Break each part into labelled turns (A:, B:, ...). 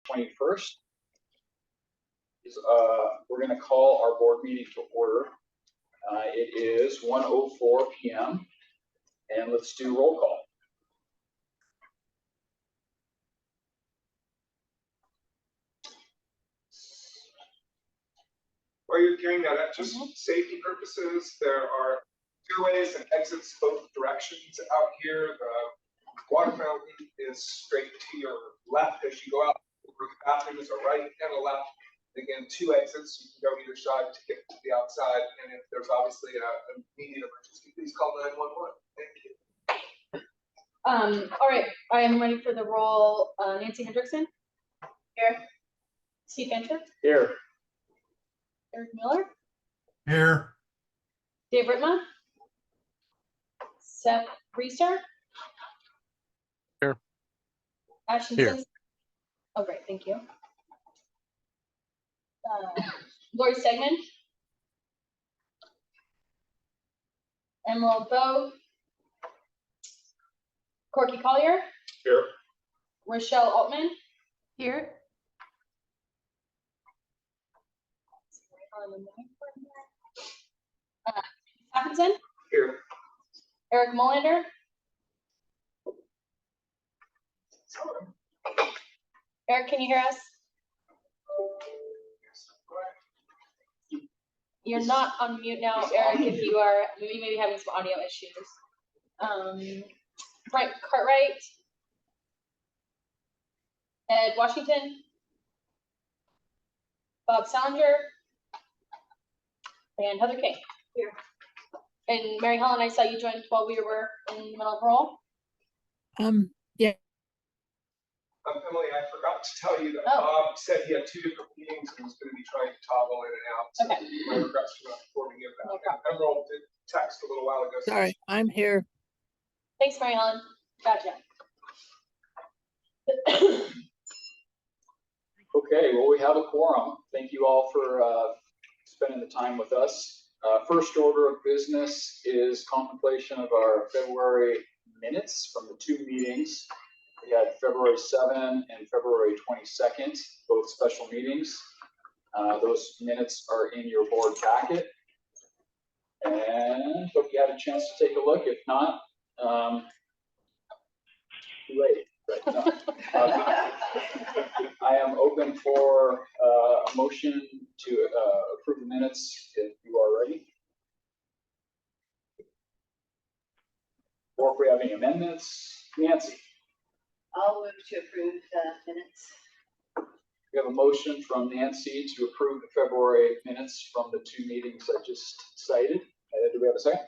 A: 21st. We're going to call our board meeting to order. It is 1:04 p.m. and let's do roll call.
B: While you're doing that, just safety purposes, there are doorways and exits both directions out here. The water fountain is straight to your left as you go out. The bathroom is a right and a left. Again, two exits. You can go either side to get to the outside. And if there's obviously a immediate emergency, please call 911. Thank you.
C: All right, I am ready for the roll. Nancy Hendrickson. Here. Steve Fincher.
A: Here.
C: Eric Miller.
D: Here.
C: Dave Ritma. Seth Reister.
D: Here.
C: Ashton
D: Here.
C: Simpson. Oh, great, thank you. Lori Stegman. Emerald Bowe. Corky Collier.
B: Here.
C: Rochelle Altman. Here. Atkinson.
B: Here.
C: Eric Molander. Eric, can you hear us? You're not on mute now, Eric. If you are, you may be having some audio issues. Brent Cartwright. Ed Washington. Bob Salinger. And Heather King. Here. And Mary Helen, I saw you joined while we were in the middle of roll.
D: Yeah.
B: Emily, I forgot to tell you that Bob said he had two different meetings and was going to be trying to toggle in and out. So
C: Okay.
B: my regrets for not informing you of that.
C: No problem.
B: Emerald did text a little while ago.
E: Sorry, I'm here.
C: Thanks, Mary Helen. Gotcha.
A: Okay, well, we have a quorum. Thank you all for spending the time with us. First order of business is contemplation of our February minutes from the two meetings. We had February 7 and February 22nd, both special meetings. Those minutes are in your board packet. And hope you had a chance to take a look. If not, too late. I am open for a motion to approve the minutes if you are ready. Or if we have any amendments. Nancy.
F: I'll move to approve the minutes.
A: We have a motion from Nancy to approve the February minutes from the two meetings I just cited. Do we have a second?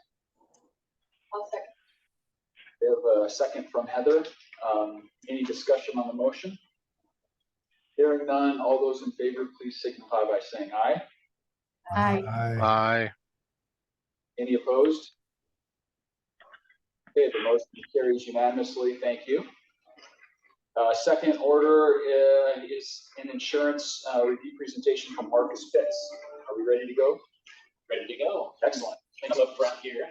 F: I'll second.
A: We have a second from Heather. Any discussion on the motion? Hearing none, all those in favor, please signify by saying aye.
C: Aye.
D: Aye.
A: Any opposed? Okay, the motion carries unanimously. Thank you. Second order is an insurance review presentation from Marcus Pitts. Are we ready to go? Ready to go. Excellent. Things up front here.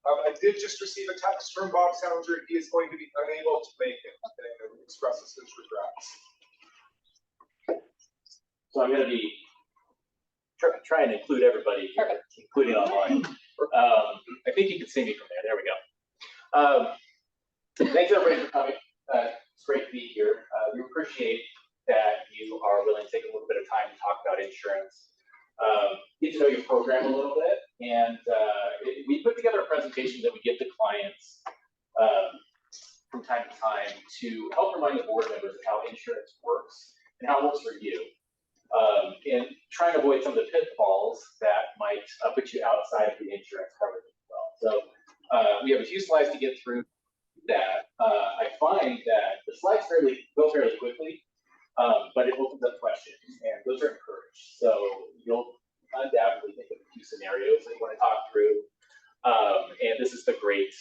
B: I did just receive a text from Bob Salinger. He is going to be unable to make it and expresses his regrets.
G: So I'm going to be try and include everybody here, including online. I think you can see me from there. There we go. Thanks everybody for coming. It's great to be here. We appreciate that you are willing to take a little bit of time to talk about insurance. Get to know your program a little bit, and we put together a presentation that we give to clients from time to time to help remind the board members of how insurance works and how it works for you, and try and avoid some of the pitfalls that might put you outside of the insurance coverage as well. So we have a few slides to get through that. I find that the slides go fairly quickly, but it opens up questions, and those are encouraged. So you'll undoubtedly think of a few scenarios that you want to talk through. And this is the great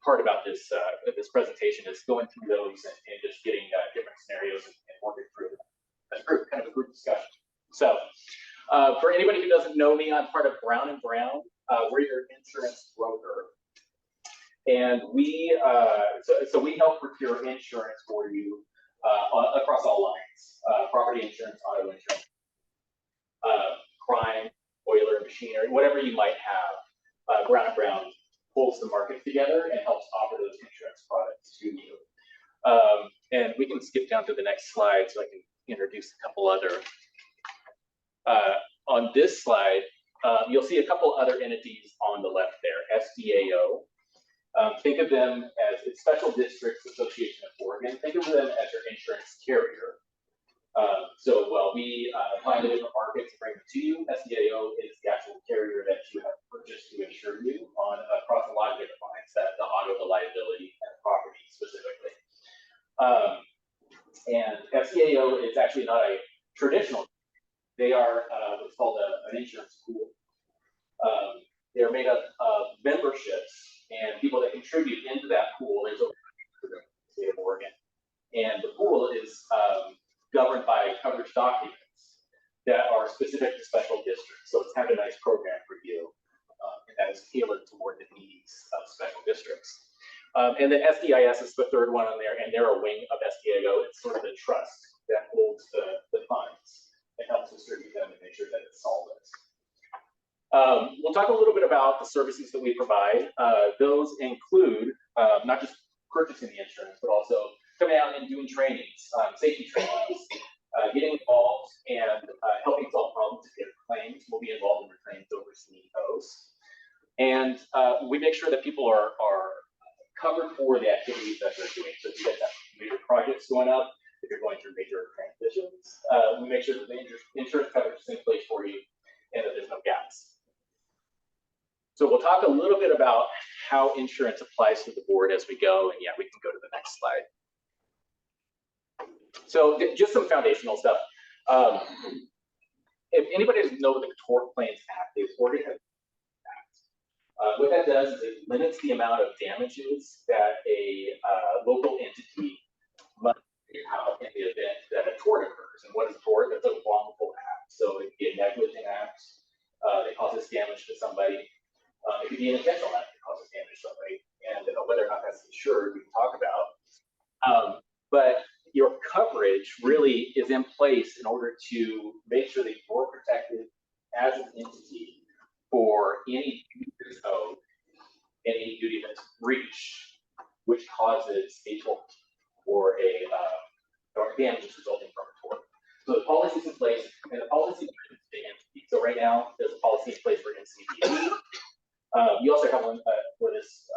G: part about this this presentation is going through those and just getting different scenarios and working through as a group, kind of a group discussion. So for anybody who doesn't know me, I'm part of Brown & Brown. We're your insurance broker. And we so we help procure insurance for you across all lines. insurance, auto insurance, crime, boiler, machinery, whatever you might have. Brown & Brown pulls the market together and helps offer those insurance products to you. And we can skip down to the next slide so I can introduce a couple other. On this slide, you'll see a couple other entities on the left there, SDAO. Think of them as it's Special Districts Association of Oregon. Think of them as your insurance carrier. So while we find the different markets and bring them to you, SDAO is the actual carrier that you have purchased to insure you on across a lot of different lines, that the auto, the liability, and property specifically. And SDAO is actually not a traditional. They are what's called an insurance pool. They're made up of memberships and people that contribute into that pool. There's over the state of Oregon, and the pool is governed by coverage documents that are specific to special districts. So it's kind of a nice program for you, and that is tailored toward the needs of special districts. And the SDIS is the third one on there, and they're a wing of SDAO. It's sort of the trust that holds the funds and helps distribute them and make sure that it's solvent. We'll talk a little bit about the services that we provide. Those include not just purchasing the insurance, but also coming out and doing trainings, safety trainings, getting involved and helping solve problems if you have claims. We'll be involved in the claims overseeing those. And we make sure that people are covered for the activities that they're doing. So if you guys have major projects going up, if you're going through major transitions, we make sure that the insurance coverage is in place for you and that there's no gaps. So we'll talk a little bit about how insurance applies to the board as we go, and yeah, we can go to the next slide. So just some foundational stuff. If anybody doesn't know what the Tort Claims Act is, Oregon has what that does is it limits the amount of damages that a local entity must pay out in the event that a tort occurs. And what is a tort? That's a wrongful act. So it could be a negligent act that causes damage to somebody. It could be an intentional act that causes damage to somebody. And whether or not that's insured, we can talk about. But your coverage really is in place in order to make sure that you're protected as an entity for any duty owed, any duty that's breached, which causes a tort or or damages resulting from a tort. So the policy is in place, and the policy is for the entity. So right now, there's a policy in place for NCD. You also have one for this.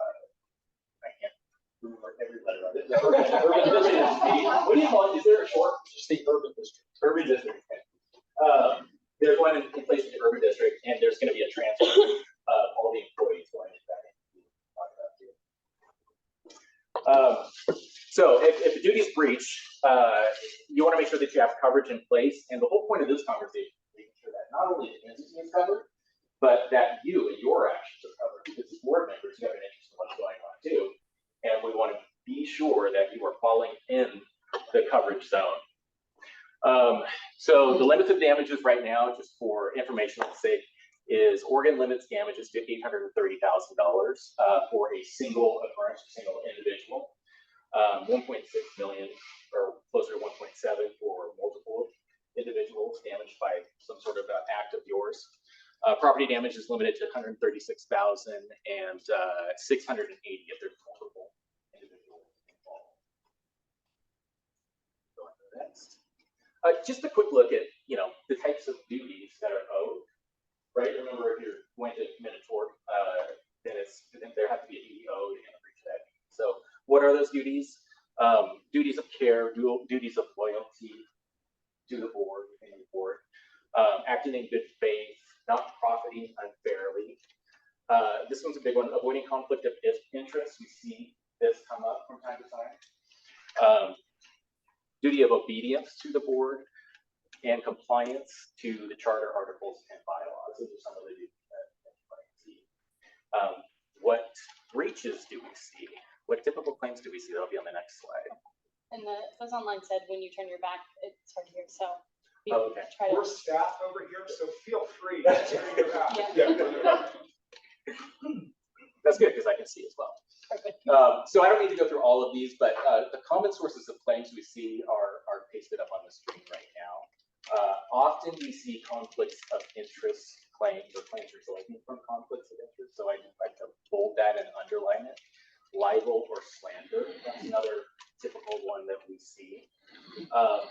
G: I can't remember every letter of it. Urban district. What do you call it? Is there a short?
A: Just the urban district.
G: Urban district. Okay. There's one in place in the urban district, and there's going to be a transfer of all the employees going into that. So if a duty is breached, you want to make sure that you have coverage in place. And the whole point of this conversation is making sure that not only the entity is covered, but that you and your actions are covered. Because as board members, you have an interest in what's going on too. And we want to be sure that you are falling in the coverage zone. So the limits of damages right now, just for informational sake, is Oregon limits damages to $830,000 for a single occurrence, a single individual, 1.6 million or closer to 1.7 for multiple individuals damaged by some sort of act of yours. Property damage is limited to $136,000 and $680 if there's multiple individuals involved. Go on to the next. Just a quick look at the types of duties that are owed. Right. Remember, if you're going to commit a tort, then there has to be a duty owed and a breach of that. So, what are those duties? Duties of care, duties of loyalty to the board and the board, acting in good faith, not profiting unfairly. This one's a big one. Avoiding conflict of interest. We see this come up from time to time. Duty of obedience to the board and compliance to the charter articles and bylaws. Those are some of the duties that you might see. What breaches do we see? What typical claims do we see? That'll be on the next slide.
C: And those online said when you turn your back, it's hard to hear. So
G: Okay.
C: try to.
B: We're staff over here, so feel free to turn your back.
C: Yeah.
G: That's good because I can see as well.
C: Perfect.
G: So I don't need to go through all of these, but the common sources of claims we see are pasted up on the screen right now. Often we see conflicts of interest claims or claims resulting from conflicts of interest. So I'd like to bold that and underline it. Libel or slander, that's another typical one that we see.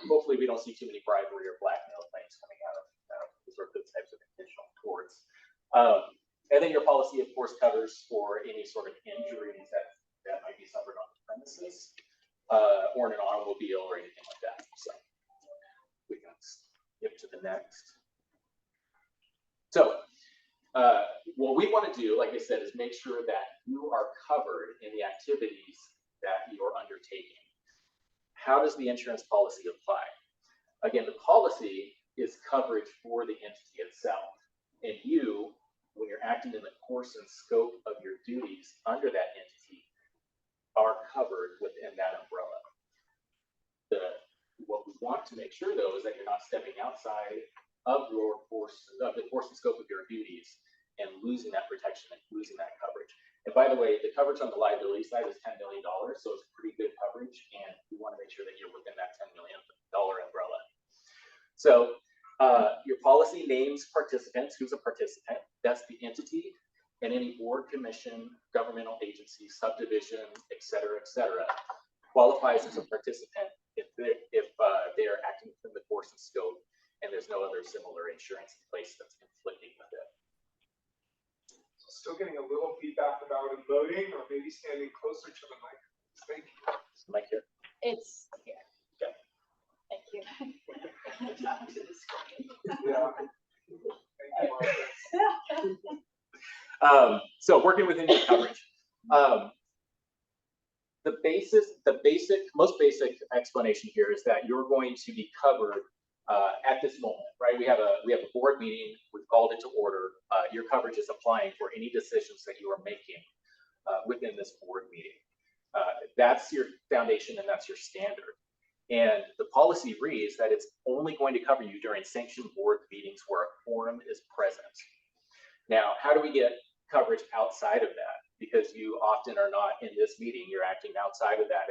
G: Hopefully we don't see too many bribery or blackmail claims coming out of these types of intentional torts. And then your policy, of course, covers for any sort of injuries that might be suffered on the premises or in an automobile or anything like that. So we can skip to the next. So what we want to do, like I said, is make sure that you are covered in the activities that you're undertaking. How does the insurance policy apply? Again, the policy is coverage for the entity itself. And you, when you're acting in the course and scope of your duties under that entity, are covered within that umbrella. What we want to make sure, though, is that you're not stepping outside of the course and scope of your duties and losing that protection and losing that coverage. And by the way, the coverage on the liability side is $10 million, so it's pretty good coverage, and we want to make sure that you're within that $10 million umbrella. So your policy names participants. Who's a participant? That's the entity and any board, commission, governmental agency, subdivision, et cetera, qualifies as a participant if they are acting within the course and scope, and there's no other similar insurance in place that's conflicting with it.
B: Still getting a little feedback about voting, or maybe standing closer to the mic. Thank you.
G: Mic here.
C: It's here.
G: Okay.
C: Thank you.
F: Talk to the screen.
B: Yeah. Thank you, Martha.
G: So working within your coverage. The most basic explanation here is that you're going to be covered at this moment, right? We have a board meeting. We've called it to order. Your coverage is applying for any decisions that you are making within this board meeting. That's your foundation and that's your standard. And the policy reads that it's only going to cover you during sanctioned board meetings where a quorum is present. Now, how do we get coverage outside of that? Because you often are not in this meeting, you're acting outside of that.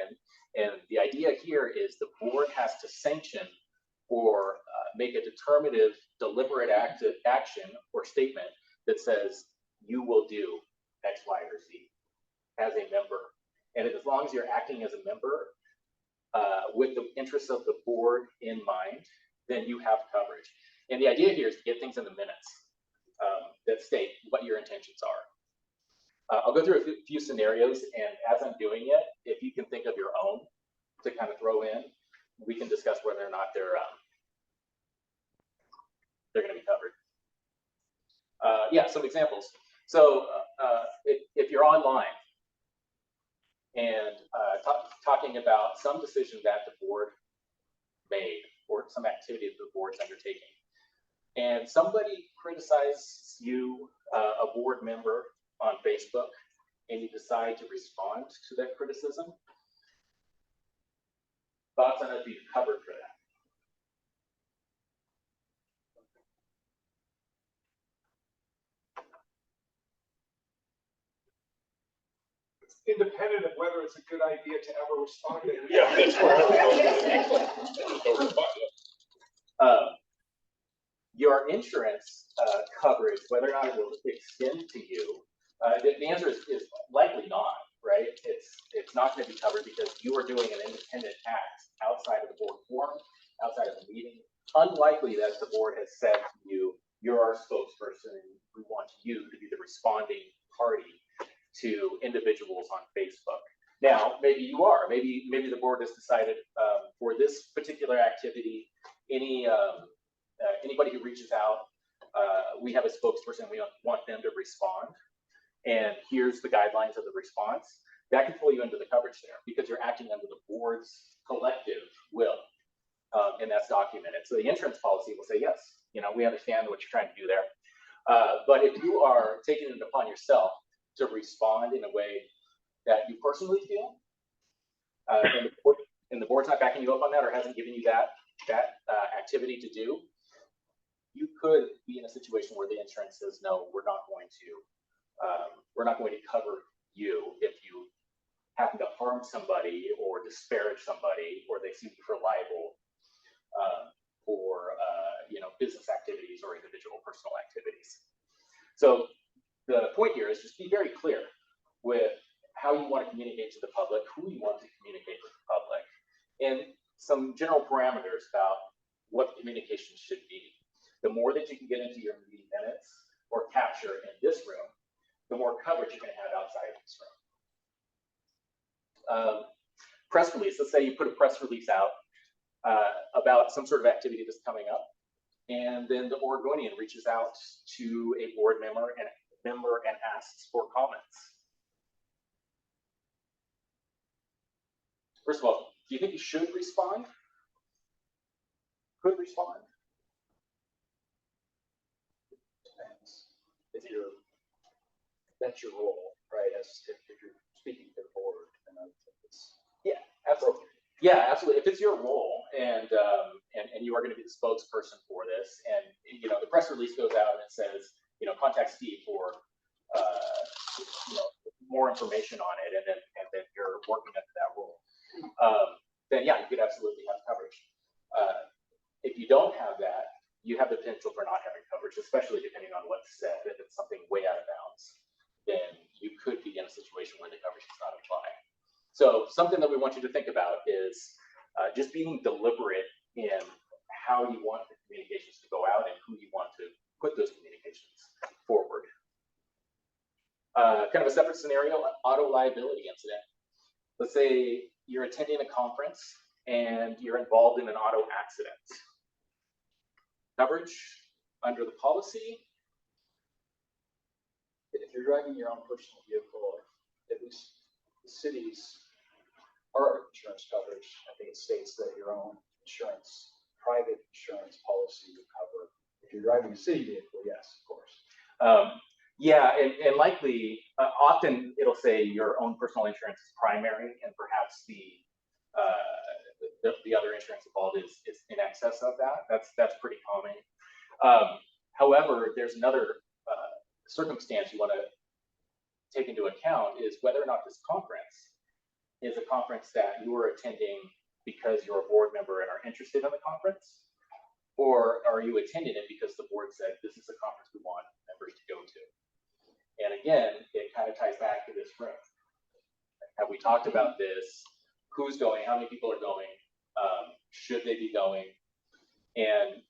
G: And the idea here is the board has to sanction or make a determinative, deliberate action or statement that says you will do X, Y, or Z as a member. And as long as you're acting as a member with the interests of the board in mind, then you have coverage. And the idea here is to get things in the minutes that state what your intentions are. I'll go through a few scenarios, and as I'm doing it, if you can think of your own to kind of throw in, we can discuss whether or not they're going to be covered. Yeah, some examples. So if you're online and talking about some decision that the board made or some activity that the board's undertaking, and somebody criticizes you, a board member, on Facebook, and you decide to respond to that criticism, thoughts on if you're covered for that?
B: It's independent of whether it's a good idea to ever respond to it.
E: Yeah, that's where
G: your insurance coverage, whether or not it will extend to you, the answer is likely not, right? It's not going to be covered because you are doing an independent act outside of the board forum, outside of the meeting. Unlikely that the board has said to you, you're our spokesperson, and we want you to be the responding party to individuals on Facebook. Now, maybe you are. Maybe the board has decided for this particular activity, anybody who reaches out, we have a spokesperson, we want them to respond, and here's the guidelines of the response. That can pull you into the coverage there because you're acting under the board's collective will, and that's documented. So the insurance policy will say, yes, we understand what you're trying to do there. But if you are taking it upon yourself to respond in a way that you personally feel, and the board's not backing you up on that or hasn't given you that activity to do, you could be in a situation where the insurance says, no, we're not going to cover you if you happen to harm somebody or disparage somebody, or they sue you for libel, or business activities or individual personal activities. So the point here is just be very clear with how you want to communicate to the public, who you want to communicate with the public, and some general parameters about what communication should be. The more that you can get into your meeting minutes or capture in this room, the more coverage you're going to have outside of this room. Press release, let's say you put a press release out about some sort of activity that's coming up, and then the Oregonian reaches out to a board member and asks for comments. First of all, do you think you should respond? Could respond?
A: Depends. That's your role, right? As if you're speaking to the board, and it's
G: Yeah, absolutely. Yeah, absolutely. If it's your role and you are going to be the spokesperson for this, and the press release goes out and it says, contact Steve for more information on it, and then you're working under that role, then yeah, you could absolutely have coverage. If you don't have that, you have the potential for not having coverage, especially depending on what's said. If it's something way out of bounds, then you could be in a situation where the coverage does not apply. So something that we want you to think about is just being deliberate in how you want the communications to go out and who you want to put those communications forward. Kind of a separate scenario, an auto liability incident. Let's say you're attending a conference and you're involved in an auto accident. Coverage under the policy.
A: if you're driving your own personal vehicle, at least the city's our insurance coverage, I think it states that your own insurance, private insurance policy would cover. If you're driving a city vehicle, yes, of course.
G: Yeah, and likely, often it'll say your own personal insurance is primary, and perhaps the other insurance involved is in excess of that. That's pretty common. However, there's another circumstance you want to take into account is whether or not this conference is a conference that you are attending because you're a board member and are interested in the conference, or are you attending it because the board said this is a conference we want members to go to? And again, it kind of ties back to this room. Have we talked about this? Who's going? How many people are going? Should they be going? And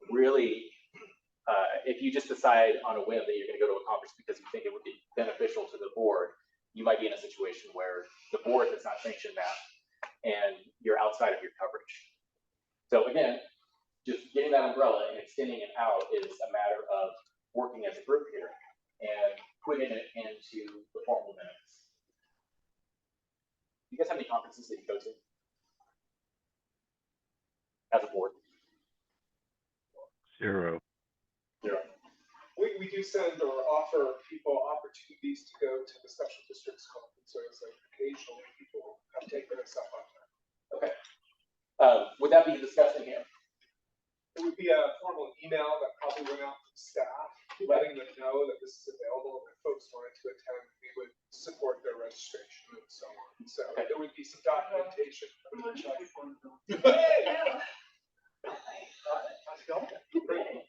G: really, if you just decide on a whim that you're going to go to a conference because you think it would be beneficial to the board, you might be in a situation where the board has not sanctioned that and you're outside of your coverage. So again, just getting that umbrella and extending it out is a matter of working as a group here and putting it into the formal minutes. Do you guys have any conferences that you go to as a board?
D: Zero.
B: We do send or offer people opportunities to go to the special districts conferences, like occasionally people have taken us up on that.
G: Okay. Would that be discussed in here?
B: It would be a formal email that probably went out to staff, letting them know that this is available, and if folks wanted to attend, we would support their registration and so on. So there would be some documentation.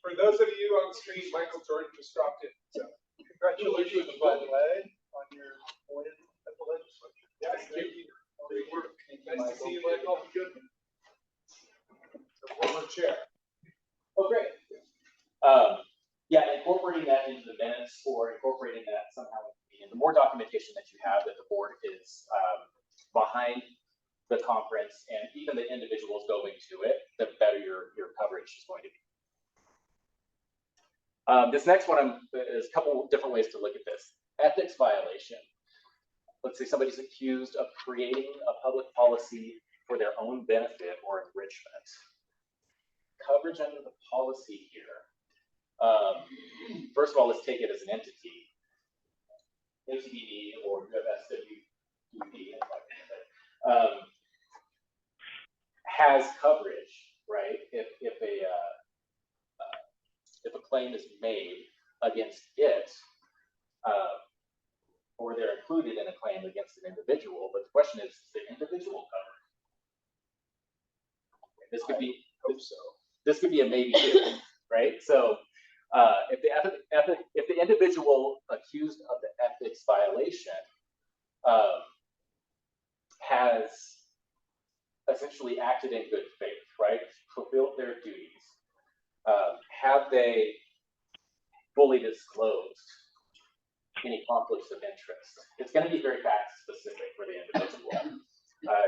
B: For those of you on screen, Michael Jordan just dropped in. So congratulations, by the way, on your win at the legislature. Yes, thank you. Great work. Nice to see you, Michael. Good. Former chair.
G: Oh, great. Yeah, incorporating that into the minutes or incorporating that somehow in the more documentation that you have that the board is behind the conference and even the individuals going to it, the better your coverage is going to be. This next one is a couple different ways to look at this. Ethics violation. Let's say somebody's accused of creating a public policy for their own benefit or enrichment. Coverage under the policy here. First of all, let's take it as an entity. UFSWQD or UFSWQD has coverage, right? If a claim is made against it, or they're included in a claim against an individual, but the question is the individual covered? This could be.
A: Hope so.
G: This could be a maybe too. right? So if the individual accused of the ethics violation has essentially acted in good faith, right? Fulfilled their duties. Have they fully disclosed any conflicts of interest? It's going to be very fact specific for the individual.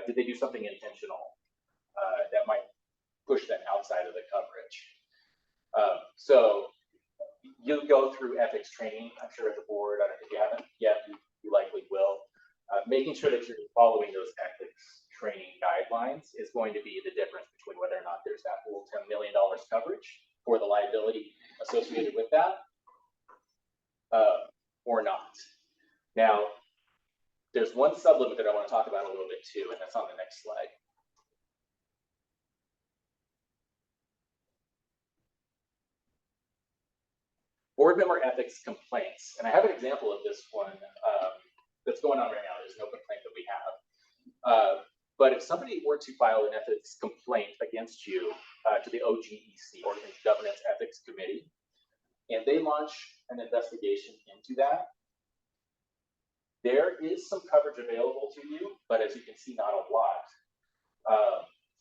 G: Did they do something intentional that might push them outside of the coverage? So you'll go through ethics training, I'm sure, at the board. I don't know if you haven't yet, you likely will. Making sure that you're following those ethics training guidelines is going to be the difference between whether or not there's that full $10 million coverage for the liability associated with that or not. Now, there's one sublimit that I want to talk about a little bit too, and that's on the next slide. Board member ethics complaints. And I have an example of this one that's going on right now. There's no complaint that we have. But if somebody were to file an ethics complaint against you to the OGEC, Organization Governance Ethics Committee, and they launch an investigation into that, there is some coverage available to you, but as you can see, not a lot,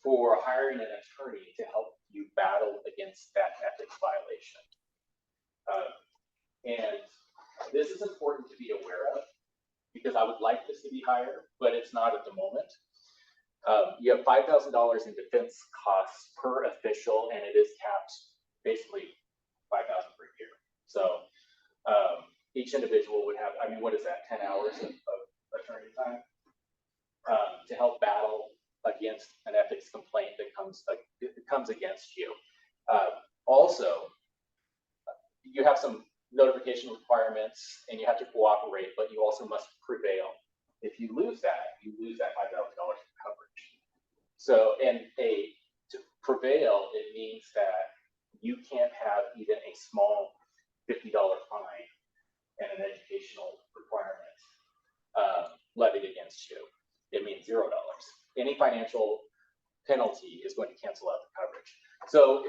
G: for hiring an attorney to help you battle against that ethics violation. And this is important to be aware of because I would like this to be higher, but it's not at the moment. You have $5,000 in defense costs per official, and it is capped basically $5,000 per year. So each individual would have, I mean, what is that, 10 hours of attorney time to help battle against an ethics complaint that comes against you. Also, you have some notification requirements and you have to cooperate, but you also must prevail. If you lose that, you lose that $5,000 coverage. So, and to prevail, it means that you can't have even a small $50 fine and an educational requirement levied against you. It means $0. Any financial penalty is going to cancel out the coverage. So,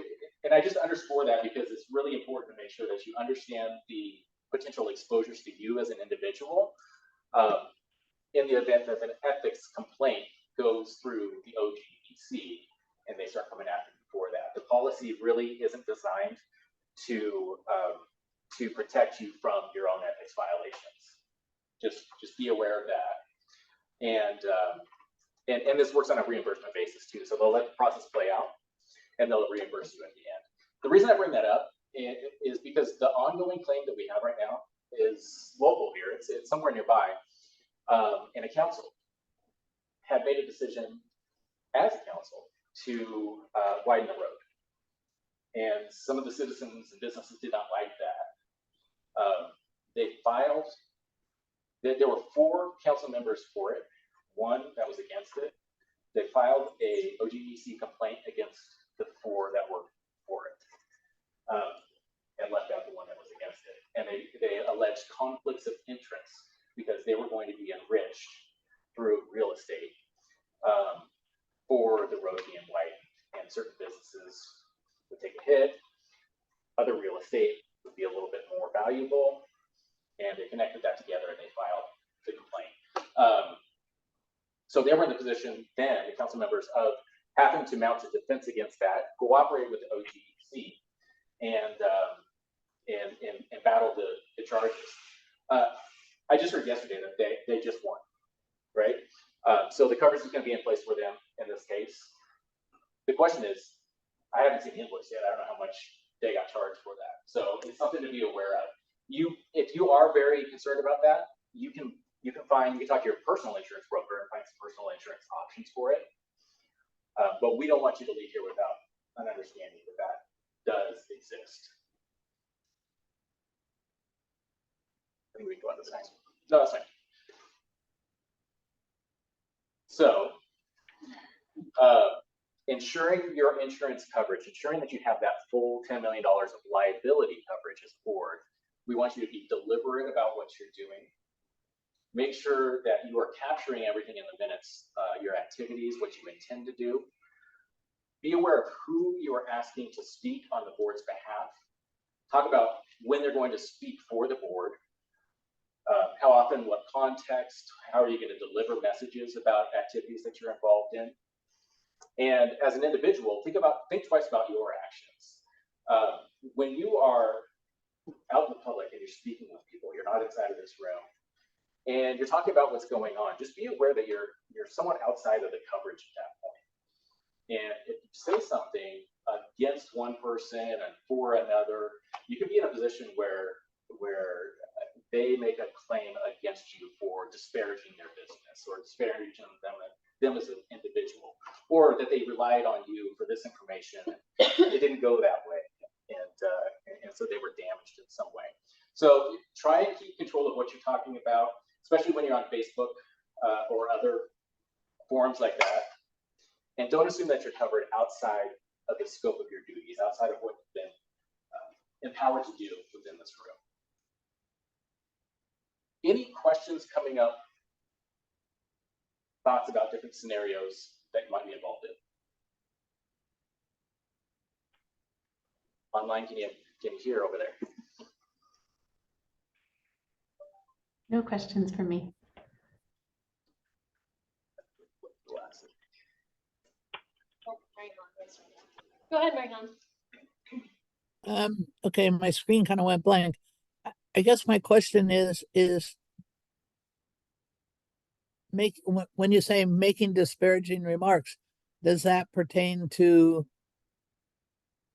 G: and I just underscore that because it's really important to make sure that you understand the potential exposures to you as an individual in the event that an ethics complaint goes through the OGEC and they start coming after you for that. The policy really isn't designed to protect you from your own ethics violations. Just be aware of that. And this works on a reimbursement basis too. So they'll let the process play out and they'll reimburse you at the end. The reason I bring that up is because the ongoing claim that we have right now is local here. It's somewhere nearby. And a council had made a decision as a council to widen the road. And some of the citizens and businesses did not like that. They filed, there were 4 council members for it, 1 that was against it. They filed a OGEC complaint against the 4 that were for it, and left out the 1 that was against it. And they alleged conflicts of interest because they were going to be enriched through real estate for the road being widened, and certain businesses would take a hit. Other real estate would be a little bit more valuable, and they connected that together and they filed the complaint. So they were in the position then, the council members, of having to mount a defense against that, cooperate with the OGEC, and battle the charges. I just heard yesterday that they just won, right? So the coverage is going to be in place for them in this case. The question is, I haven't seen the invoice yet. I don't know how much they got charged for that. So it's something to be aware of. If you are very concerned about that, you can talk to your personal insurance broker and find some personal insurance options for it. But we don't want you to leave here without an understanding that that does exist. I think we can go on to the next one. No, that's fine. So, ensuring your insurance coverage, ensuring that you have that full $10 million of liability coverage as a board, we want you to be deliberate about what you're doing. Make sure that you are capturing everything in the minutes, your activities, what you intend to do. be aware of who you are asking to speak on the board's behalf. Talk about when they're going to speak for the board, how often, what context, how are you going to deliver messages about activities that you're involved in. And as an individual, think twice about your actions. When you are out in the public and you're speaking with people, you're not inside of this room, and you're talking about what's going on, just be aware that you're somewhat outside of the coverage at that point. And if you say something against one person and for another, you can be in a position where they make a claim against you for disparaging their business or disparaging them as an individual, or that they relied on you for this information. It didn't go that way, and so they were damaged in some way. So try and keep control of what you're talking about, especially when you're on Facebook or other forums like that. And don't assume that you're covered outside of the scope of your duties, outside of what you've been empowered to do within this room. Any questions coming up? Thoughts about different scenarios that you might be involved in? Online, can you hear over there?
H: No questions for me.
C: Go ahead, Marion.
D: Okay, my screen kind of went blank. I guess my question is when you say making disparaging remarks, does that pertain to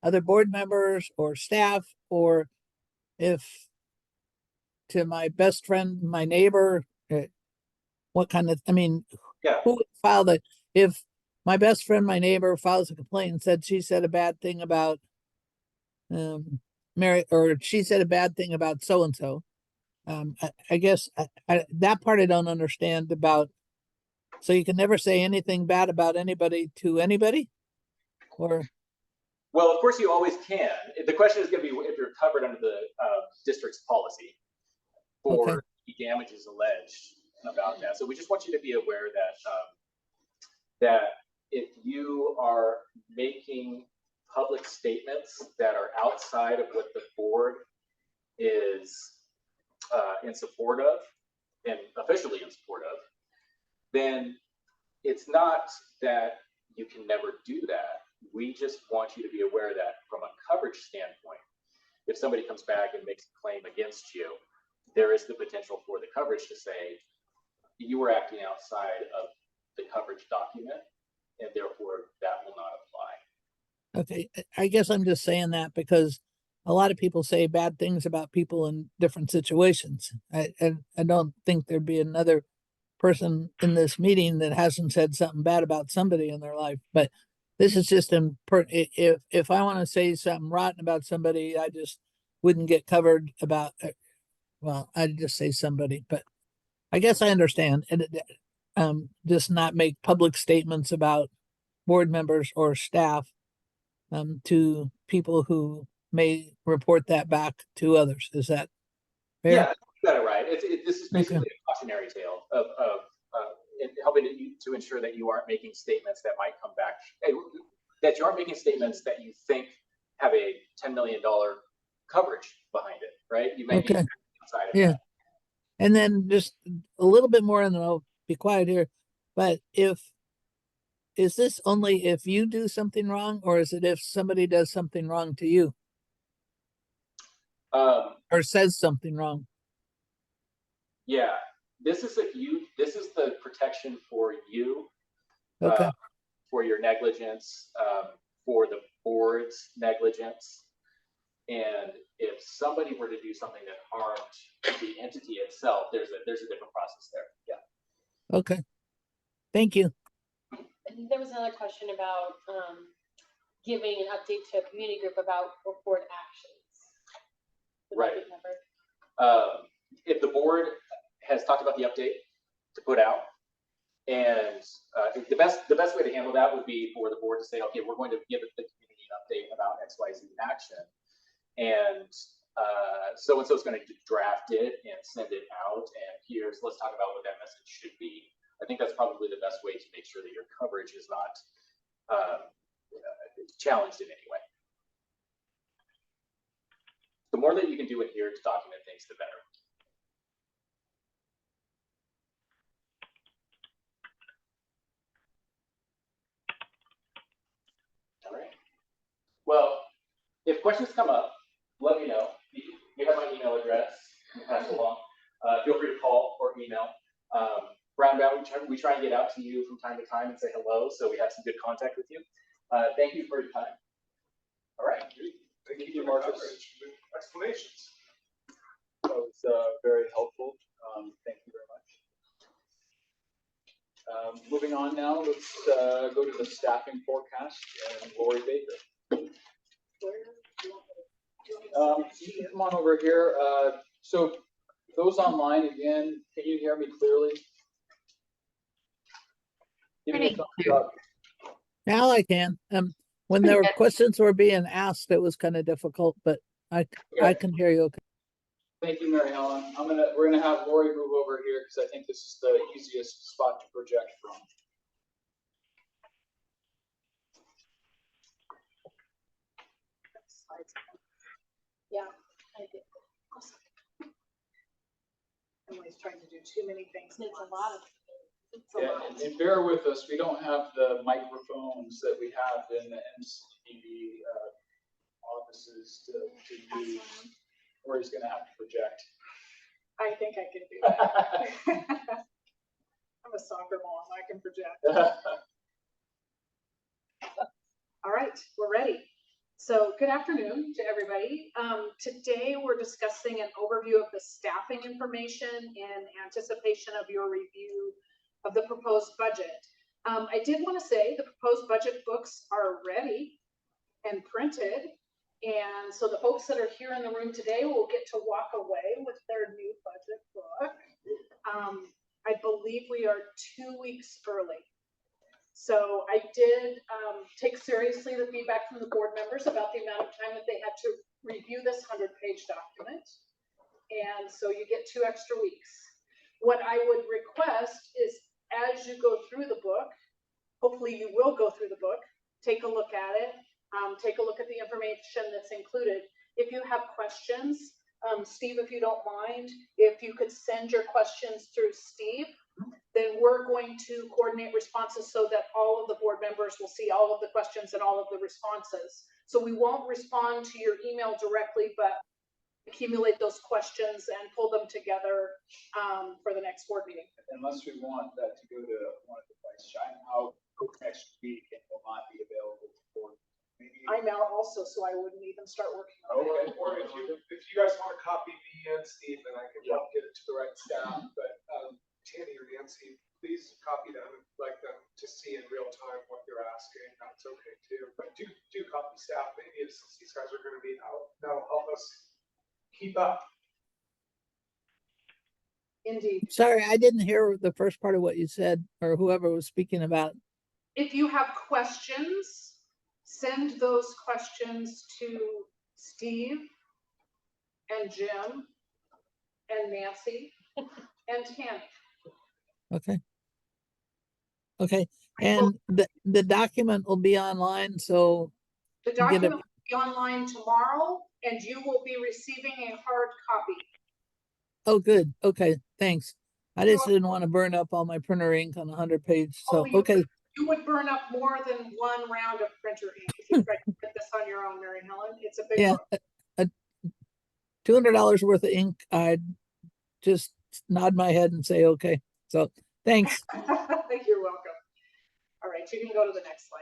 D: other board members or staff, or if to my best friend, my neighbor, what kind of, I mean,
G: Yeah.
D: who would file the, if my best friend, my neighbor files a complaint and said she said a bad thing about Mary, or she said a bad thing about so-and-so. I guess that part I don't understand about. So you can never say anything bad about anybody to anybody? Or?
G: Well, of course you always can. The question is going to be if you're covered under the district's policy for damages alleged about that. So we just want you to be aware that if you are making public statements that are outside of what the board is in support of and officially in support of, then it's not that you can never do that. We just want you to be aware that from a coverage standpoint, if somebody comes back and makes a claim against you, there is the potential for the coverage to say you were acting outside of the coverage document, and therefore that will not apply.
D: Okay, I guess I'm just saying that because a lot of people say bad things about people in different situations. I don't think there'd be another person in this meeting that hasn't said something bad about somebody in their life. But this is just important. If I want to say something rotten about somebody, I just wouldn't get covered about. Well, I'd just say somebody. But I guess I understand, and just not make public statements about board members or staff to people who may report that back to others. Is that fair?
G: Yeah, you got it right. This is basically a cautionary tale of helping to ensure that you aren't making statements that might come back, that you aren't making statements that you think have a $10 million coverage behind it, right? You may be outside of that.
D: And then just a little bit more, and then I'll be quiet here. But is this only if you do something wrong, or is it if somebody does something wrong to you? Or says something wrong?
G: Yeah, this is the protection for you, for your negligence, for the board's negligence. And if somebody were to do something that harmed the entity itself, there's a different process there. Yeah.
D: Okay. Thank you.
C: And there was another question about giving an update to a community group about board actions.
G: Right. If the board has talked about the update to put out, and the best way to handle that would be for the board to say, okay, we're going to give the community an update about XYZ action, and so and so is going to draft it and send it out, and let's talk about what that message should be. I think that's probably the best way to make sure that your coverage is not challenged in any way. The more that you can do in here to document things, the better. All right. Well, if questions come up, let me know. You have my email address. You can pass it along. Feel free to call or email. Roundabout, we try and get out to you from time to time and say hello, so we have some good contact with you. Thank you for your time. All right.
B: Thank you, Marcus. Explanations.
A: That was very helpful. Thank you very much. Moving on now, let's go to the staffing forecast and Lori Baker. You can come on over here. So those online again, can you hear me clearly? Give me a thumbs up.
D: Now I can. When there were questions were being asked, it was kind of difficult, but I can hear you okay.
A: Thank you, Mary Helen. We're gonna have Lori move over here because I think this is the easiest spot to project from.
C: Yeah, I did.
I: I'm always trying to do too many things.
C: It's a lot of.
A: And bear with us, we don't have the microphones that we have in the MCTV offices to use. Lori's gonna have to project.
I: I think I can do that. I'm a soccer mom, I can project. All right, we're ready. So good afternoon to everybody. Today we're discussing an overview of the staffing information in anticipation of your review of the proposed budget. I did want to say the proposed budget books are ready and printed. And so the folks that are here in the room today will get to walk away with their new budget book. I believe we are 2 weeks early. So I did take seriously the feedback from the board members about the amount of time that they had to review this 100-page document. And so you get 2 extra weeks. What I would request is as you go through the book, hopefully you will go through the book, take a look at it, take a look at the information that's included. If you have questions, Steve, if you don't mind, if you could send your questions through Steve, then we're going to coordinate responses so that all of the board members will see all of the questions and all of the responses. So we won't respond to your email directly, but accumulate those questions and pull them together for the next board meeting.
A: Unless we want that to go to one of the vice chair, I'm out next week and will not be available for maybe.
I: I'm out also, so I wouldn't even start working on it.
A: Okay.
B: Or if you guys want to copy me and Steve, then I can help get it to the right staff. But Tanny or Nancy, please copy them, like them to see in real time what you're asking. That's okay too. But do copy staff. Maybe since these guys are going to be out, that'll help us keep up.
I: Indeed.
D: Sorry, I didn't hear the first part of what you said or whoever was speaking about.
I: If you have questions, send those questions to Steve and Jim and Nancy and Tammy.
D: Okay. Okay. And the document will be online, so
I: The document will be online tomorrow and you will be receiving a hard copy.
D: oh good. Okay, thanks. I just didn't want to burn up all my printer ink on a 100-page. So okay.
I: You would burn up more than one round of printer ink if you tried to put this on your own, Mary Helen. It's a big book.
D: $200 worth of ink. I'd just nod my head and say okay. So thanks.
I: You're welcome. All right, you can go to the next slide.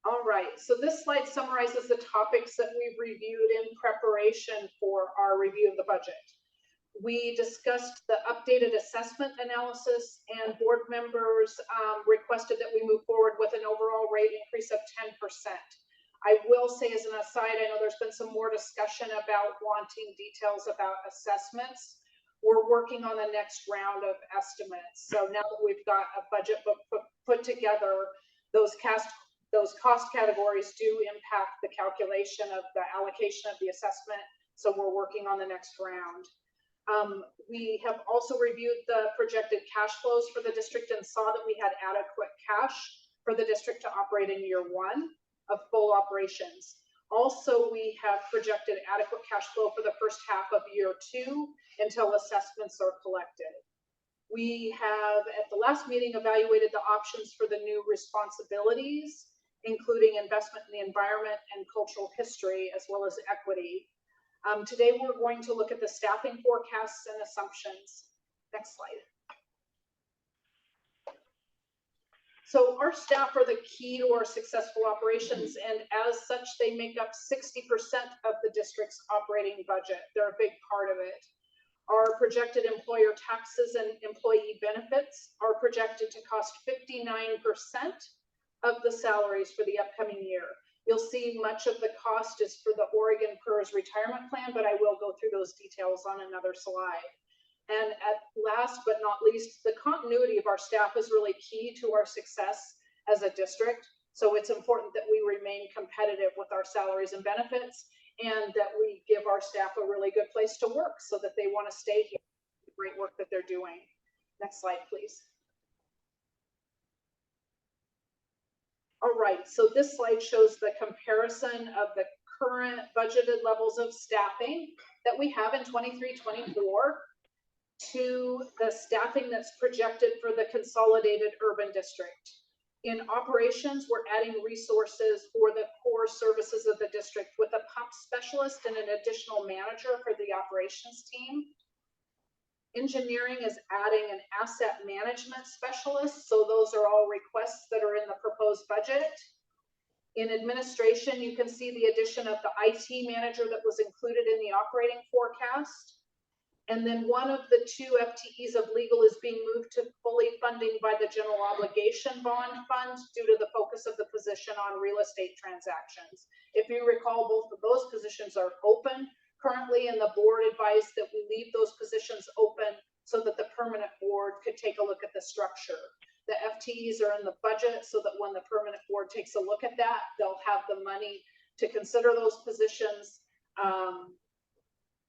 I: All right, so this slide summarizes the topics that we've reviewed in preparation for our review of the budget. We discussed the updated assessment analysis, and board members requested that we move forward with an overall rate increase of 10%. I will say as an aside, I know there's been some more discussion about wanting details about assessments. We're working on the next round of estimates. So now that we've got a budget book put together, those cost categories do impact the calculation of the allocation of the assessment. So we're working on the next round. We have also reviewed the projected cash flows for the district and saw that we had adequate cash for the district to operate in year 1 of full operations. Also, we have projected adequate cash flow for the first half of year 2 until assessments are collected. We have, at the last meeting, evaluated the options for the new responsibilities, including investment in the environment and cultural history, as well as equity. Today, we're going to look at the staffing forecasts and assumptions. Next slide. So our staff are the key to our successful operations, and as such, they make up 60% of the district's operating budget. They're a big part of it. Our projected employer taxes and employee benefits are projected to cost 59% of the salaries for the upcoming year. You'll see much of the cost is for the Oregon PERS retirement plan, but I will go through those details on another slide. And at last but not least, the continuity of our staff is really key to our success as a district. So it's important that we remain competitive with our salaries and benefits, and that we give our staff a really good place to work so that they want to stay here, the great work that they're doing. Next slide, please. All right, so this slide shows the comparison of the current budgeted levels of staffing that we have in 23-24 to the staffing that's projected for the consolidated urban district. In operations, we're adding resources for the core services of the district with a pump specialist and an additional manager for the operations team. Engineering is adding an asset management specialist, so those are all requests that are in the proposed budget. In administration, you can see the addition of the IT manager that was included in the operating forecast. And then one of the 2 FTEs of legal is being moved to fully funding by the general obligation bond fund due to the focus of the position on real estate transactions. If you recall, both of those positions are open currently, and the board advised that we leave those positions open so that the permanent board could take a look at the structure. The FTEs are in the budget so that when the permanent board takes a look at that, they'll have the money to consider those positions.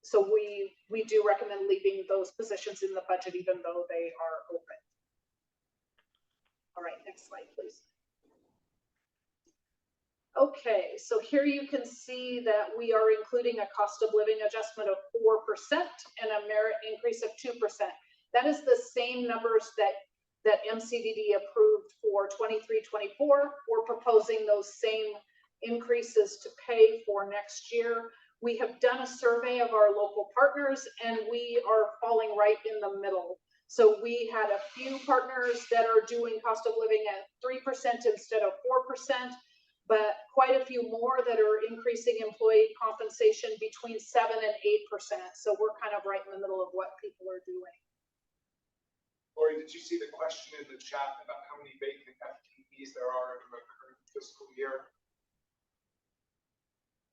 I: So we do recommend leaving those positions in the budget even though they are open. All right, next slide, please. Okay, so here you can see that we are including a cost of living adjustment of 4% and a merit increase of 2%. That is the same numbers that MCDD approved for 23-24. We're proposing those same increases to pay for next year. We have done a survey of our local partners, and we are falling right in the middle. So we had a few partners that are doing cost of living at 3% instead of 4%, but quite a few more that are increasing employee compensation between 7 and 8%. So we're kind of right in the middle of what people are doing.
B: Lori, did you see the question in the chat about how many vacant FTEs there are in the current fiscal year?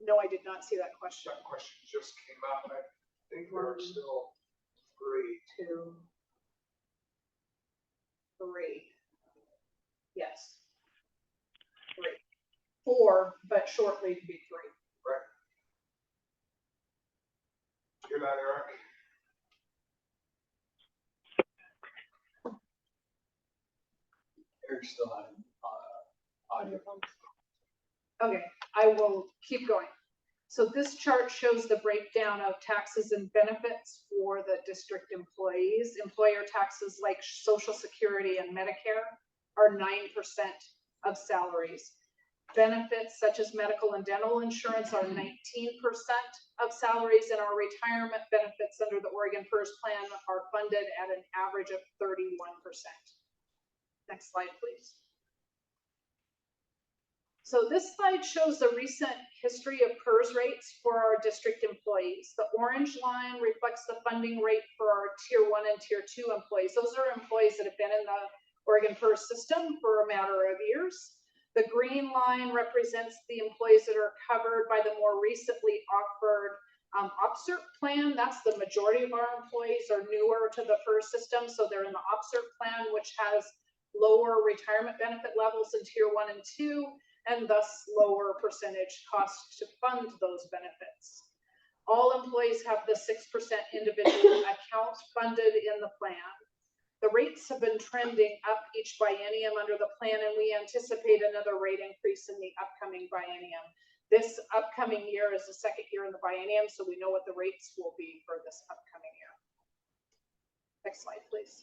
I: No, I did not see that question.
B: That question just came up. I think there are still 3.
I: 2, 3. Yes. 3. 4, but shortly to be 3.
B: Right. Hear that, Eric?
A: Eric's still having audio problems.
I: Okay, I will keep going. So this chart shows the breakdown of taxes and benefits for the district employees. Employer taxes like Social Security and Medicare are 9% of salaries. Benefits such as medical and dental insurance are 19% of salaries, and our retirement benefits under the Oregon PERS plan are funded at an average of 31%. Next slide, please. So this slide shows the recent history of PERS rates for our district employees. The orange line reflects the funding rate for our Tier 1 and Tier 2 employees. Those are employees that have been in the Oregon PERS system for a matter of years. The green line represents the employees that are covered by the more recently offered OPSERP plan. That's the majority of our employees are newer to the PERS system, so they're in the OPSERP plan, which has lower retirement benefit levels in Tier 1 and 2, and thus lower percentage cost to fund those benefits. All employees have the 6% individual account funded in the plan. The rates have been trending up each biennium under the plan, and we anticipate another rate increase in the upcoming biennium. This upcoming year is the second year in the biennium, so we know what the rates will be for this upcoming year. Next slide, please.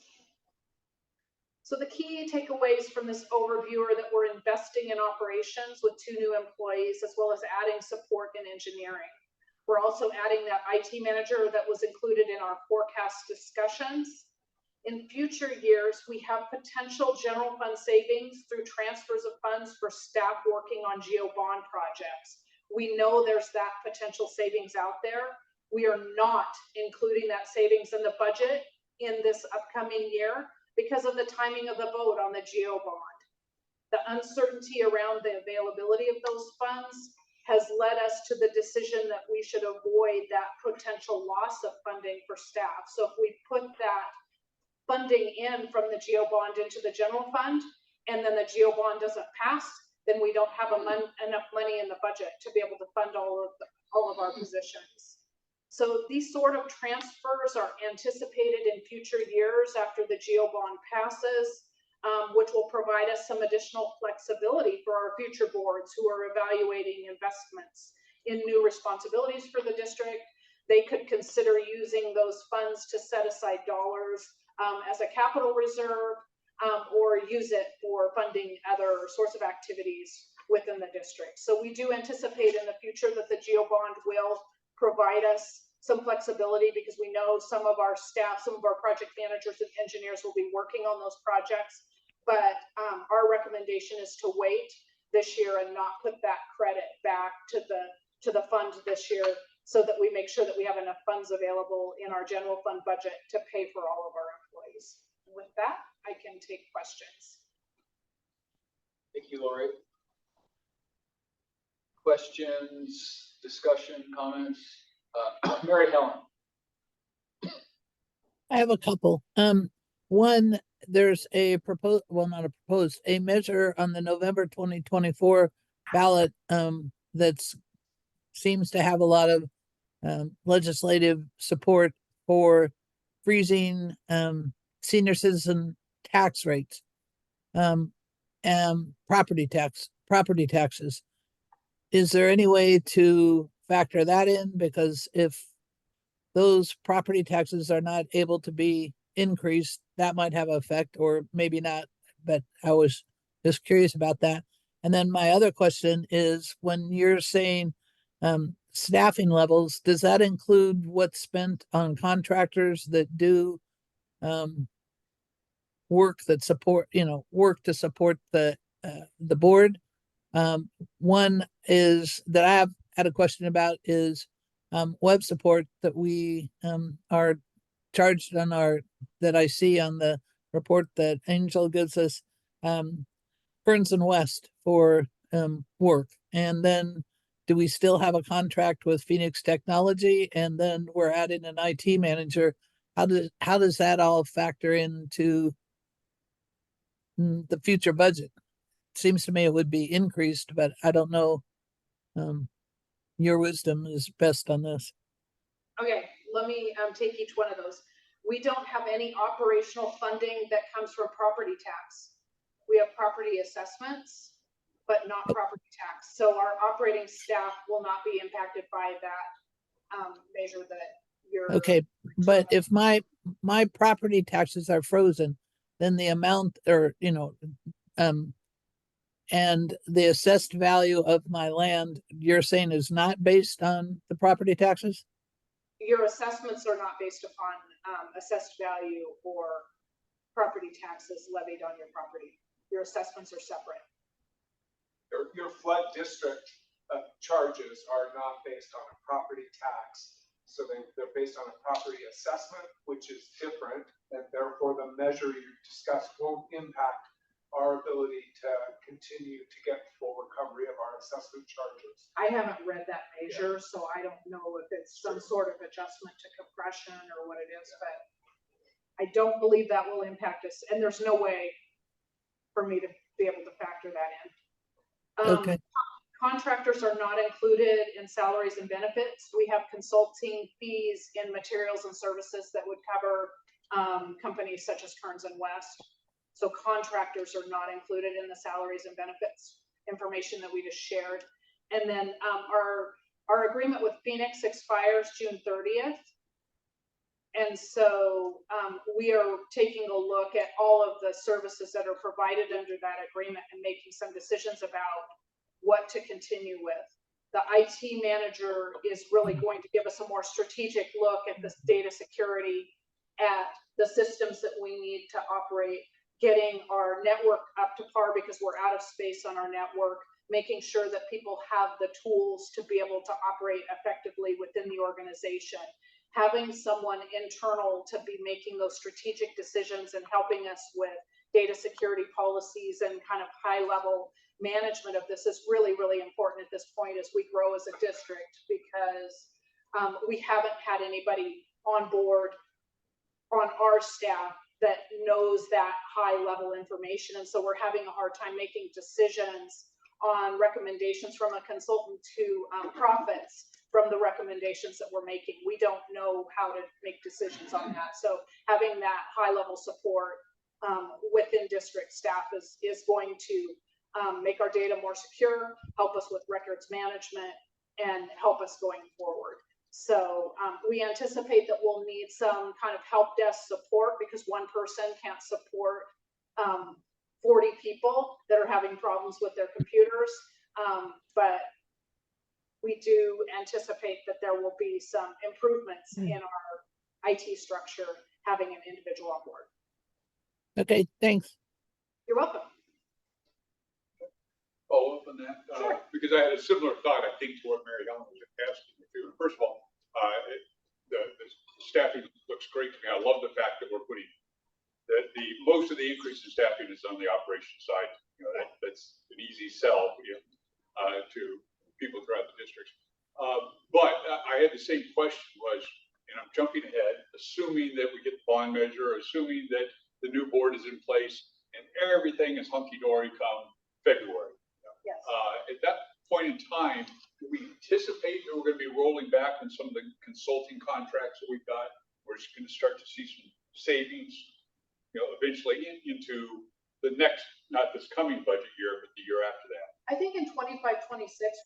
I: So the key takeaways from this overview are that we're investing in operations with 2 new employees, as well as adding support in engineering. We're also adding that IT manager that was included in our forecast discussions. In future years, we have potential general fund savings through transfers of funds for staff working on geo bond projects. We know there's that potential savings out there. We are not including that savings in the budget in this upcoming year because of the timing of the vote on the geo bond. The uncertainty around the availability of those funds has led us to the decision that we should avoid that potential loss of funding for staff. So if we put that funding in from the geo bond into the general fund, and then the geo bond doesn't pass, then we don't have enough money in the budget to be able to fund all of our positions. So these sort of transfers are anticipated in future years after the geo bond passes, which will provide us some additional flexibility for our future boards who are evaluating investments in new responsibilities for the district. They could consider using those funds to set aside dollars as a capital reserve, or use it for funding other sorts of activities within the district. So we do anticipate in the future that the geo bond will provide us some flexibility, because we know some of our staff, some of our project managers and engineers will be working on those projects. But our recommendation is to wait this year and not put that credit back to the fund this year, so that we make sure that we have enough funds available in our general fund budget to pay for all of our employees. With that, I can take questions.
A: Thank you, Lori. Questions, discussion, comments? Mary Helen.
D: I have a couple. One, there's a proposed, well, not a proposed, a measure on the November 2024 ballot that seems to have a lot of legislative support for freezing senior citizen tax rates and property taxes. Is there any way to factor that in? Because if those property taxes are not able to be increased, that might have an effect, or maybe not, but I was just curious about that. And then my other question is, when you're saying staffing levels, does that include what's spent on contractors that do work that support, work to support the board? One is that I have had a question about is web support that we are charged on that I see on the report that Angel gives us, Burns and West for work. And then do we still have a contract with Phoenix Technology? And then we're adding an IT manager. How does that all factor into the future budget? It seems to me it would be increased, but I don't know. Your wisdom is best on this.
I: Okay, let me take each one of those. We don't have any operational funding that comes from property tax. We have property assessments, but not property tax. So our operating staff will not be impacted by that measure that you're.
D: Okay, but if my property taxes are frozen, then the amount, or and the assessed value of my land, you're saying is not based on the property taxes?
I: Your assessments are not based upon assessed value or property taxes levied on your property. Your assessments are separate.
B: Your flood district charges are not based on a property tax. So they're based on a property assessment, which is different, and therefore the measure you discussed won't impact our ability to continue to get full recovery of our assessment charges.
I: I haven't read that measure, so I don't know if it's some sort of adjustment to compression or what it is, but I don't believe that will impact us, and there's no way for me to be able to factor that in.
D: Okay.
I: Contractors are not included in salaries and benefits. We have consulting fees in materials and services that would cover companies such as Kearns and West. So contractors are not included in the salaries and benefits information that we just shared. And then our agreement with Phoenix expires June 30th. And so we are taking a look at all of the services that are provided under that agreement and making some decisions about what to continue with. The IT manager is really going to give us a more strategic look at this data security, at the systems that we need to operate, getting our network up to par because we're out of space on our network, making sure that people have the tools to be able to operate effectively within the organization. Having someone internal to be making those strategic decisions and helping us with data security policies and kind of high level management of this is really, really important at this point as we grow as a district, because we haven't had anybody on board on our staff that knows that high level information. And so we're having a hard time making decisions on recommendations from a consultant to profits from the recommendations that we're making. We don't know how to make decisions on that. So having that high level support within district staff is going to make our data more secure, help us with records management, and help us going forward. So we anticipate that we'll need some kind of help desk support because one person can't support 40 people that are having problems with their computers. But we do anticipate that there will be some improvements in our IT structure having an individual on board.
D: Okay, thanks.
I: You're welcome.
J: Follow up on that,
I: Sure.
J: because I had a similar thought, I think, to what Mary Helen was asking me too. First of all, the staffing looks great to me. I love the fact that we're putting that most of the increase in staffing is on the operations side. You know, that's an easy sell to people throughout the district. But I had the same question was, and I'm jumping ahead, assuming that we get the bond measure, assuming that the new board is in place and everything is hunky-dory come February.
I: Yes.
J: At that point in time, do we anticipate that we're going to be rolling back on some of the consulting contracts that we've got? We're just going to start to see some savings, eventually into the next, not this coming budget year, but the year after that.
I: I think in 25, 26,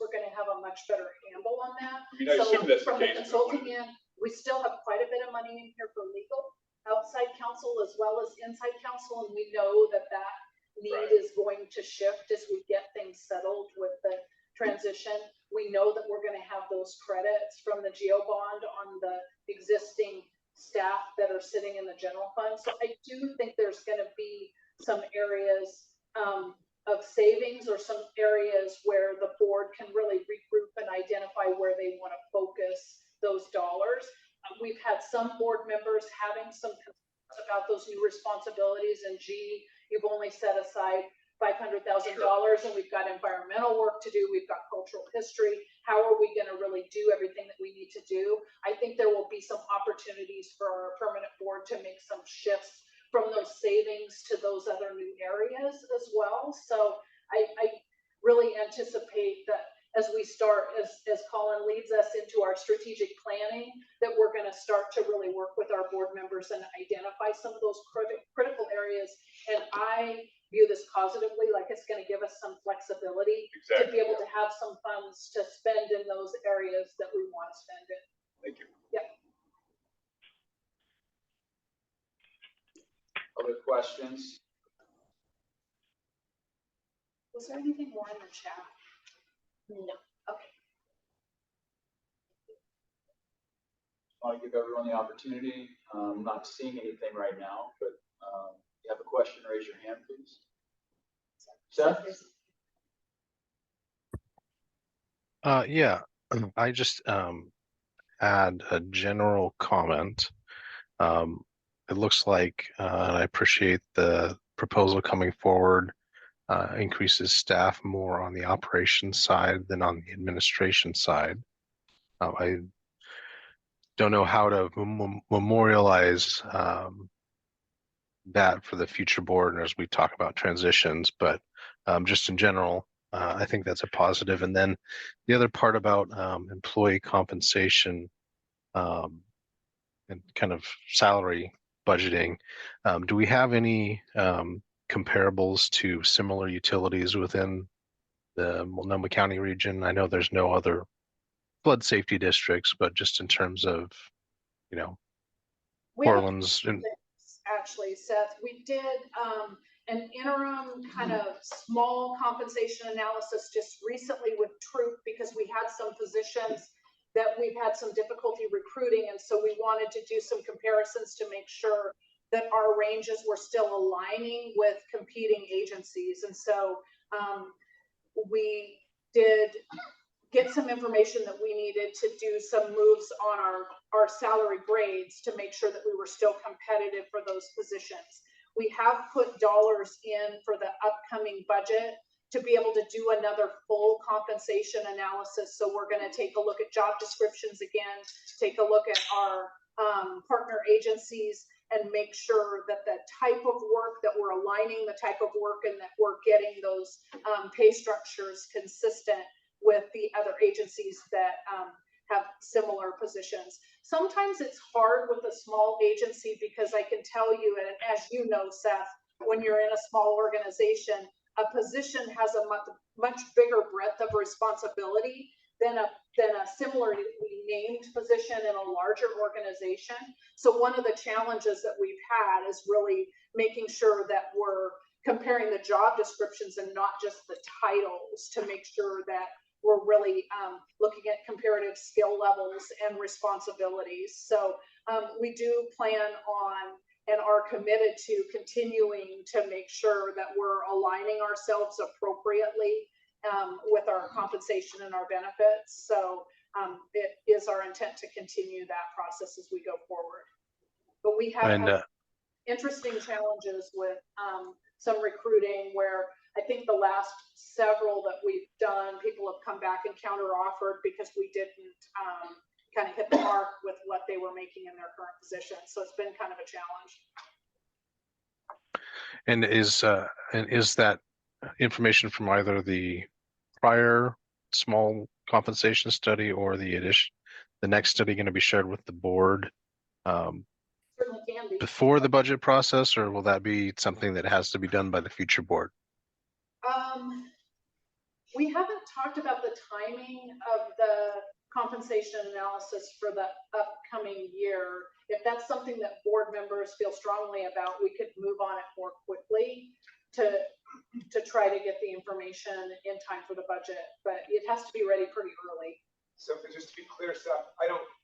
I: we're going to have a much better handle on that.
J: I mean, I assume that's the
I: from the
J: case.
I: consulting end, we still have quite a bit of money in here for legal, outside counsel as well as inside counsel, and we know that that need
J: Right.
I: is going to shift as we get things settled with the transition. We know that we're going to have those credits from the GEO bond on the existing staff that are sitting in the general fund. So I do think there's going to be some areas of savings or some areas where the board can really regroup and identify where they want to focus those dollars. We've had some board members having some concerns about those new responsibilities, and gee, you've only set aside $500,000 and we've got environmental work to do. We've got cultural history. How are we going to really do everything that we need to do? I think there will be some opportunities for our permanent board to make some shifts from those savings to those other new areas as well. So I really anticipate that as we start, as Colin leads us into our strategic planning, that we're going to start to really work with our board members and identify some of those critical areas. And I view this positively, like it's going to give us some flexibility to be able to have some funds to spend in those areas that we want to spend in.
J: Thank you.
I: Yep.
A: Other questions?
I: Was there anything more in the chat?
C: No.
I: Okay.
A: Want to give everyone the opportunity. I'm not seeing anything right now, but if you have a question, raise your hand, please. Seth?
K: Yeah, I just add a general comment. It looks like, and I appreciate the proposal coming forward, increases staff more on the operations side than on the administration side. I don't know how to memorialize that for the future board and as we talk about transitions, but just in general, I think that's a positive. And then the other part about employee compensation and kind of salary budgeting. Do we have any comparables to similar utilities within the Multnomah County region? I know there's no other flood safety districts, but just in terms of, you know,
I: We have
K: Portland's and
I: actually, Seth, we did an interim kind of small compensation analysis just recently with Troop because we had some positions that we've had some difficulty recruiting. And so we wanted to do some comparisons to make sure that our ranges were still aligning with competing agencies. And so we did get some information that we needed to do some moves on our salary grades to make sure that we were still competitive for those positions. We have put dollars in for the upcoming budget to be able to do another full compensation analysis. So we're going to take a look at job descriptions again, take a look at our partner agencies, and make sure that the type of work that we're aligning the type of work and that we're getting those pay structures consistent with the other agencies that have similar positions. Sometimes it's hard with a small agency because I can tell you, and as you know, Seth, when you're in a small organization, a position has a much bigger breadth of responsibility than a similarly named position in a larger organization. So one of the challenges that we've had is really making sure that we're comparing the job descriptions and not just the titles to make sure that we're really looking at comparative skill levels and responsibilities. So we do plan on and are committed to continuing to make sure that we're aligning ourselves appropriately with our compensation and our benefits. So it is our intent to continue that process as we go forward. But we have had interesting challenges with some recruiting where I think the last several that we've done, people have come back and counter-offered because we didn't kind of hit the mark with what they were making in their current position. So it's been kind of a challenge.
K: And is that information from either the prior small compensation study or the next study going to be shared with the board
I: Certainly can be.
K: before the budget process, or will that be something that has to be done by the future board?
I: We haven't talked about the timing of the compensation analysis for the upcoming year. If that's something that board members feel strongly about, we could move on it more quickly to try to get the information in time for the budget, but it has to be ready pretty early.
B: So just to be clear, Seth,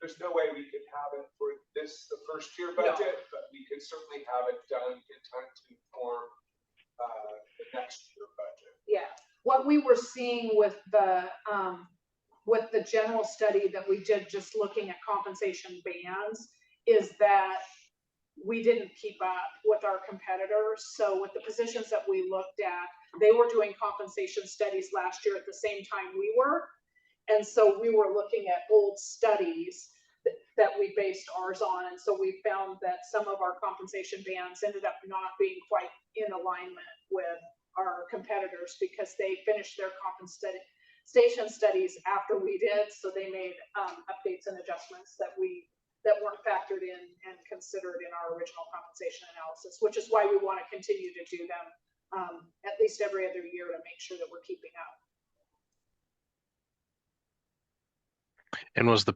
B: there's no way we could have it for the first year budget, but we could certainly have it done in time to inform the next year budget.
I: Yeah, what we were seeing with the general study that we did just looking at compensation bands is that we didn't keep up with our competitors. So with the positions that we looked at, they were doing compensation studies last year at the same time we were. And so we were looking at old studies that we based ours on. And so we found that some of our compensation bands ended up not being quite in alignment with our competitors because they finished their compensation studies after we did. So they made updates and adjustments that weren't factored in and considered in our original compensation analysis, which is why we want to continue to do them at least every other year to make sure that we're keeping up.
K: And was the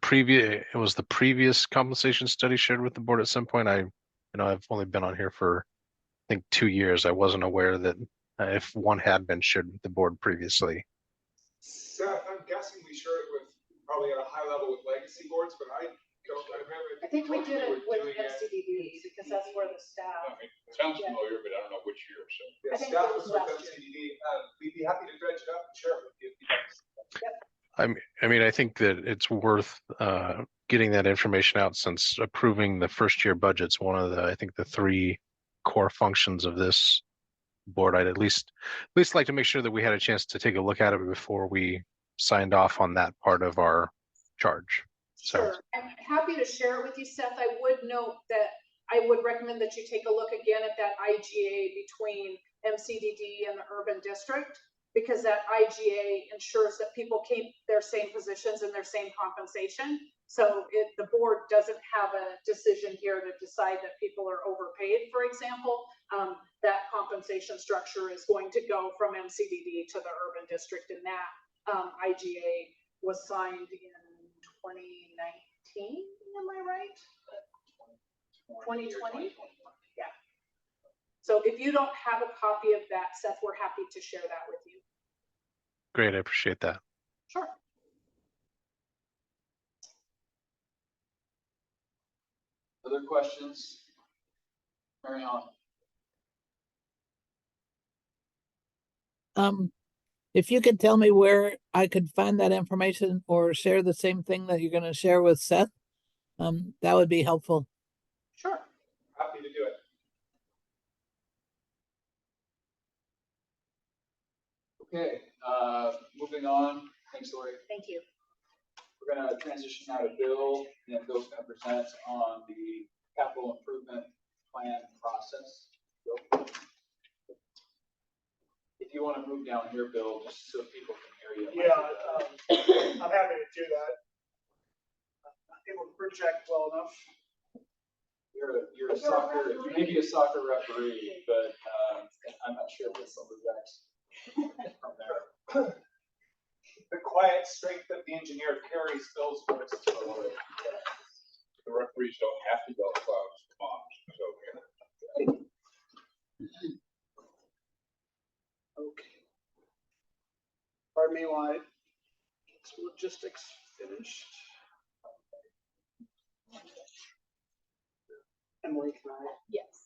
K: previous compensation study shared with the board at some point? I've only been on here for I think 2 years. I wasn't aware that if one had been shared with the board previously.
B: Seth, I'm guessing we shared it with probably at a high level with legacy boards, but I remember.
I: I think we did it with MCDD because that's where the staff.
J: It sounds familiar, but I don't know which year. So
B: Yeah,
I: I think
B: staff
I: it
B: was
I: was
B: with
I: last year.
B: MCDD. We'd be happy to dredge it up and share it with you.
I: Yep.
K: I mean, I think that it's worth getting that information out, since approving the first year budget's one of I think the 3 core functions of this board. I'd at least like to make sure that we had a chance to take a look at it before we signed off on that part of our charge.
I: Sure, I'm happy to share it with you, Seth. I would note that I would recommend that you take a look again at that IGA between MCDD and the urban district, because that IGA ensures that people keep their same positions and their same compensation. So the board doesn't have a decision here to decide that people are overpaid, for example. That compensation structure is going to go from MCDD to the urban district, and that IGA was signed in 2019, am I right? 2020? Yeah. So if you don't have a copy of that, Seth, we're happy to share that with you.
K: Great, I appreciate that.
I: Sure.
A: Other questions? Mary Ellen?
D: If you could tell me where I could find that information or share the same thing that you're going to share with Seth, that would be helpful.
I: Sure.
B: Happy to do it.
A: Okay, moving on. Thanks, Lori.
I: Thank you.
A: We're going to transition now to Bill, and Bill's going to present on the capital improvement plan process. Bill? If you want to move down here, Bill, just so people can hear you.
L: Yeah, I'm happy to do that. I'm able to project well enough.
A: You're a soccer, you may be a soccer referee, but I'm not sure if it's the exact from there.
B: The quiet strength of the engineer carries Bill's voice to the Lord.
J: The referees don't have to go clouds to moms, so.
L: Okay. Pardon me while I get some logistics finished. Emily, can I?
I: Yes.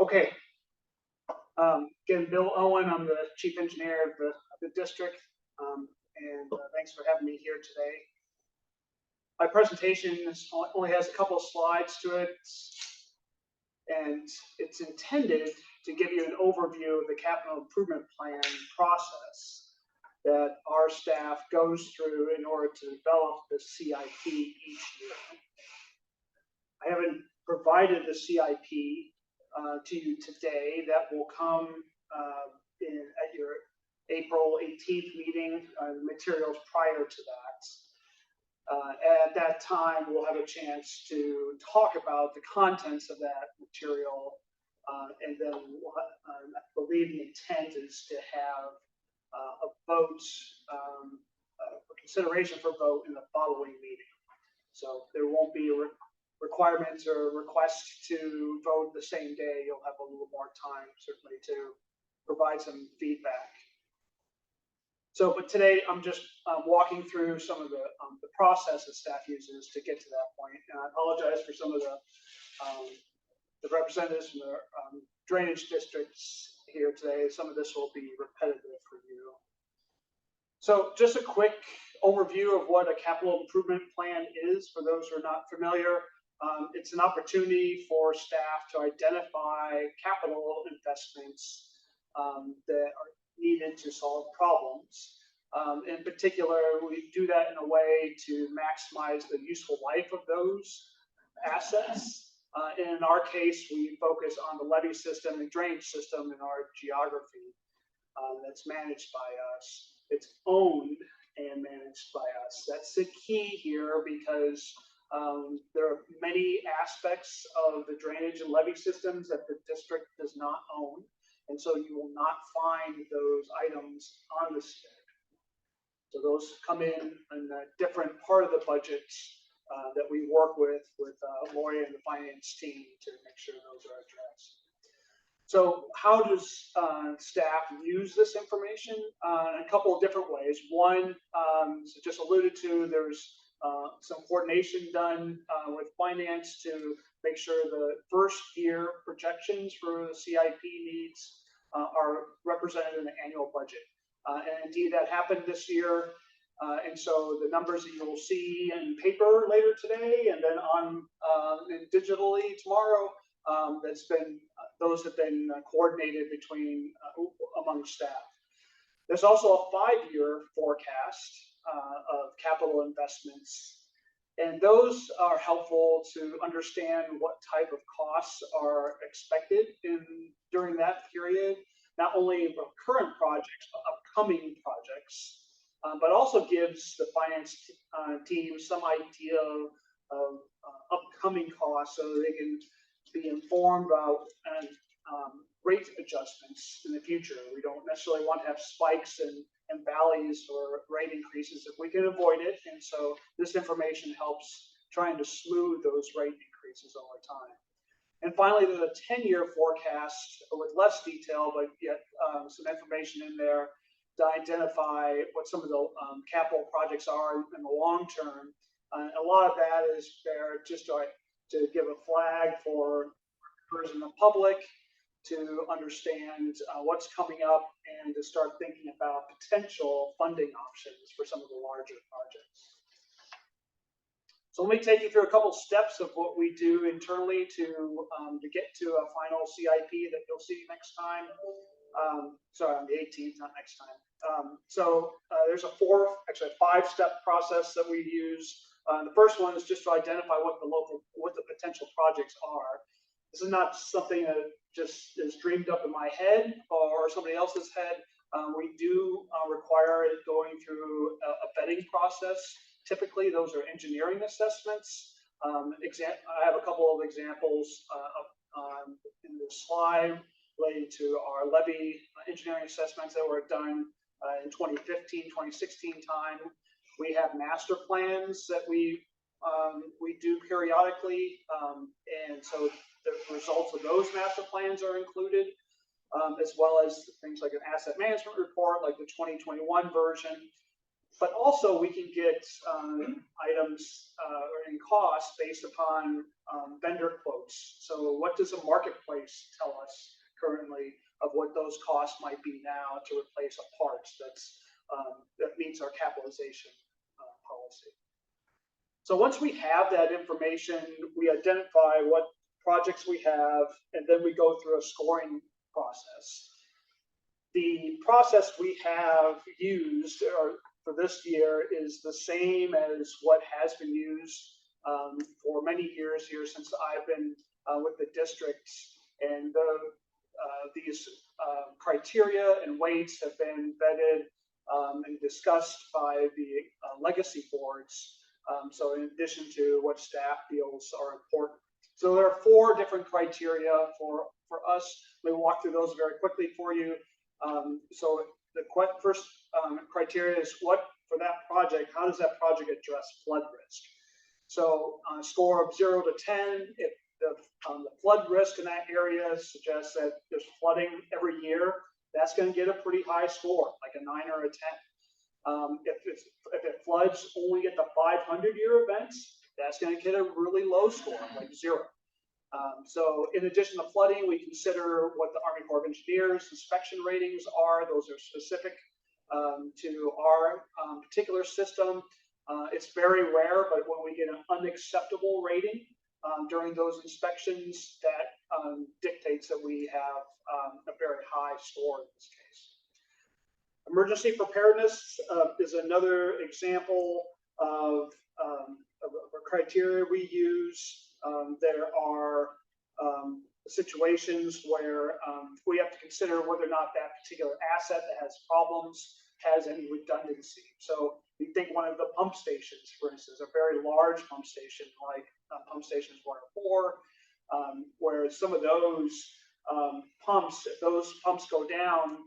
L: Okay. Again, Bill Owen, I'm the chief engineer of the district, and thanks for having me here today. My presentation only has a couple of slides to it, and it's intended to give you an overview of the capital improvement plan process that our staff goes through in order to develop the CIP each year. I haven't provided the CIP to you today. That will come at your April 18th meeting, materials prior to that. At that time, we'll have a chance to talk about the contents of that material, and then I believe the intent is to have a vote, consideration for vote in the following meeting. So there won't be a requirement or request to vote the same day. You'll have a little more time, certainly, to provide some feedback. So, but today I'm just walking through some of the process that staff uses to get to that point. And I apologize for some of the representatives from the drainage districts here today. Some of this will be repetitive for you. So just a quick overview of what a capital improvement plan is for those who are not familiar. It's an opportunity for staff to identify capital investments that are needed to solve problems. In particular, we do that in a way to maximize the useful life of those assets. In our case, we focus on the levee system and drainage system in our geography that's managed by us. It's owned and managed by us. That's the key here because there are many aspects of the drainage and levee systems that the district does not own. And so you will not find those items on the stick. So those come in a different part of the budget that we work with Lori and the finance team to make sure those are addressed. So how does staff use this information? In a couple of different ways. One, so just alluded to, there's some coordination done with finance to make sure the first year projections for the CIP needs are represented in the annual budget. And indeed that happened this year. And so the numbers that you will see in paper later today and then on and digitally tomorrow, those have been coordinated between among staff. There's also a 5-year forecast of capital investments. And those are helpful to understand what type of costs are expected during that period, not only for current projects, but upcoming projects, but also gives the finance team some idea of upcoming costs so they can be informed about rate adjustments in the future. We don't necessarily want to have spikes and valleys or rate increases if we can avoid it. And so this information helps trying to smooth those rate increases over time. And finally, there's a 10-year forecast with less detail, but yet some information in there to identify what some of the capital projects are in the long term. A lot of that is there just to give a flag for members in the public to understand what's coming up and to start thinking about potential funding options for some of the larger projects. So let me take you through a couple steps of what we do internally to get to a final CIP that you'll see next time. Sorry, on the 18th, not next time. There's a 5-step process that we use. The first one is just to identify what the potential projects are. This is not something that just is dreamed up in my head or somebody else's head. We do require it going through a vetting process. Typically, those are engineering assessments. I have a couple of examples in the slide related to our levy engineering assessments that were done in 2015, 2016 time. We have master plans that we do periodically, and so the results of those master plans are included, as well as things like an asset management report, like the 2021 version. But also we can get items in costs based upon vendor quotes. So what does the marketplace tell us currently of what those costs might be now to replace a part that meets our capitalization policy? So once we have that information, we identify what projects we have, and then we go through a scoring process. The process we have used for this year is the same as what has been used for many years here since I've been with the district. And these criteria and weights have been vetted and discussed by the legacy boards. So in addition to what staff feels are important. So there are 4 different criteria for us. Let me walk through those very quickly for you. So the first criteria is what, for that project, how does that project address flood risk? So on a score of 0 to 10, if the flood risk in that area suggests that there's flooding every year, that's going to get a pretty high score, like a 9 or a 10. If it floods only at the 500-year events, that's going to get a really low score, like 0. So in addition to flooding, we consider what the Army Corps of Engineers inspection ratings are. Those are specific to our particular system. It's very rare, but when we get an unacceptable rating during those inspections, that dictates that we have a very high score in this case. Emergency preparedness is another example of a criteria we use. There are situations where we have to consider whether or not that particular asset that has problems has any redundancy. So you think one of the pump stations, for instance, a very large pump station like pump stations 1 or 4, where some of those pumps, if those pumps go down,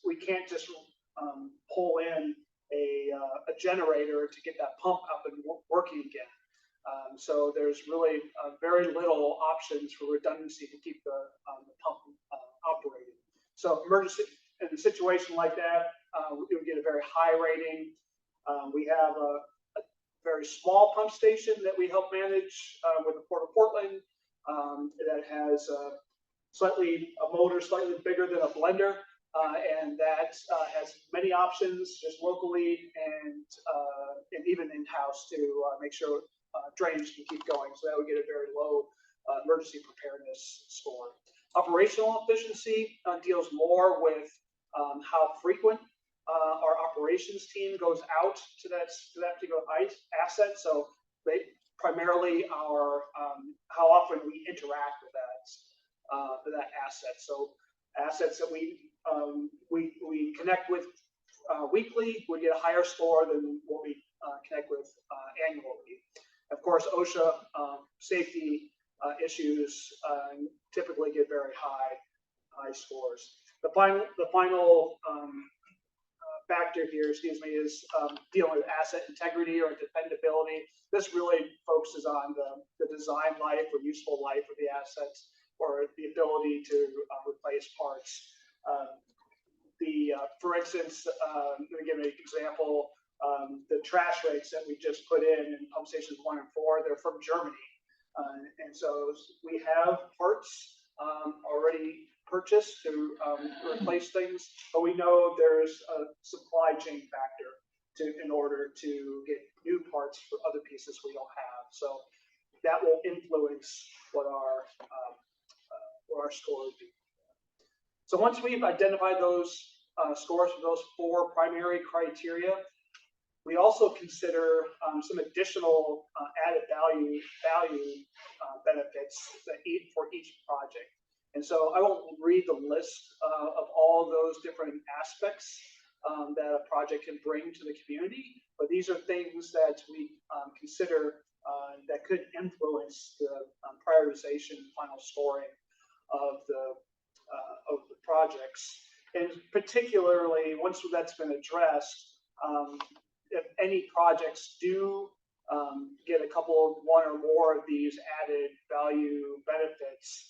L: we can't just pull in a generator to get that pump up and working again. So there's really very little options for redundancy to keep the pump operating. So emergency, in a situation like that, we would get a very high rating. We have a very small pump station that we help manage with the Port of Portland that has a motor slightly bigger than a blender. and that has many options just locally and even in-house to make sure drainage can keep going. So that would get a very low emergency preparedness score. Operational efficiency deals more with how frequent our operations team goes out to that particular asset. So primarily our how often we interact with that asset. So assets that we connect with weekly would get a higher score than what we connect with annually. Of course, OSHA safety issues typically get very high scores. The final factor here, excuse me, is dealing with asset integrity or dependability. This really focuses on the design life or useful life of the assets, or the ability to replace parts. For instance, let me give an example. The trash rates that we just put in pump stations 1 and 4, they're from Germany. And so we have parts already purchased to replace things, but we know there's a supply chain factor in order to get new parts for other pieces we don't have. So that will influence what our scores do. So once we've identified those scores for those 4 primary criteria, we also consider some additional added value benefits for each project. And so I won't read the list of all those different aspects that a project can bring to the community, but these are things that we consider that could influence the prioritization and final scoring of the projects. And particularly, once that's been addressed, if any projects do get one or more of these added value benefits,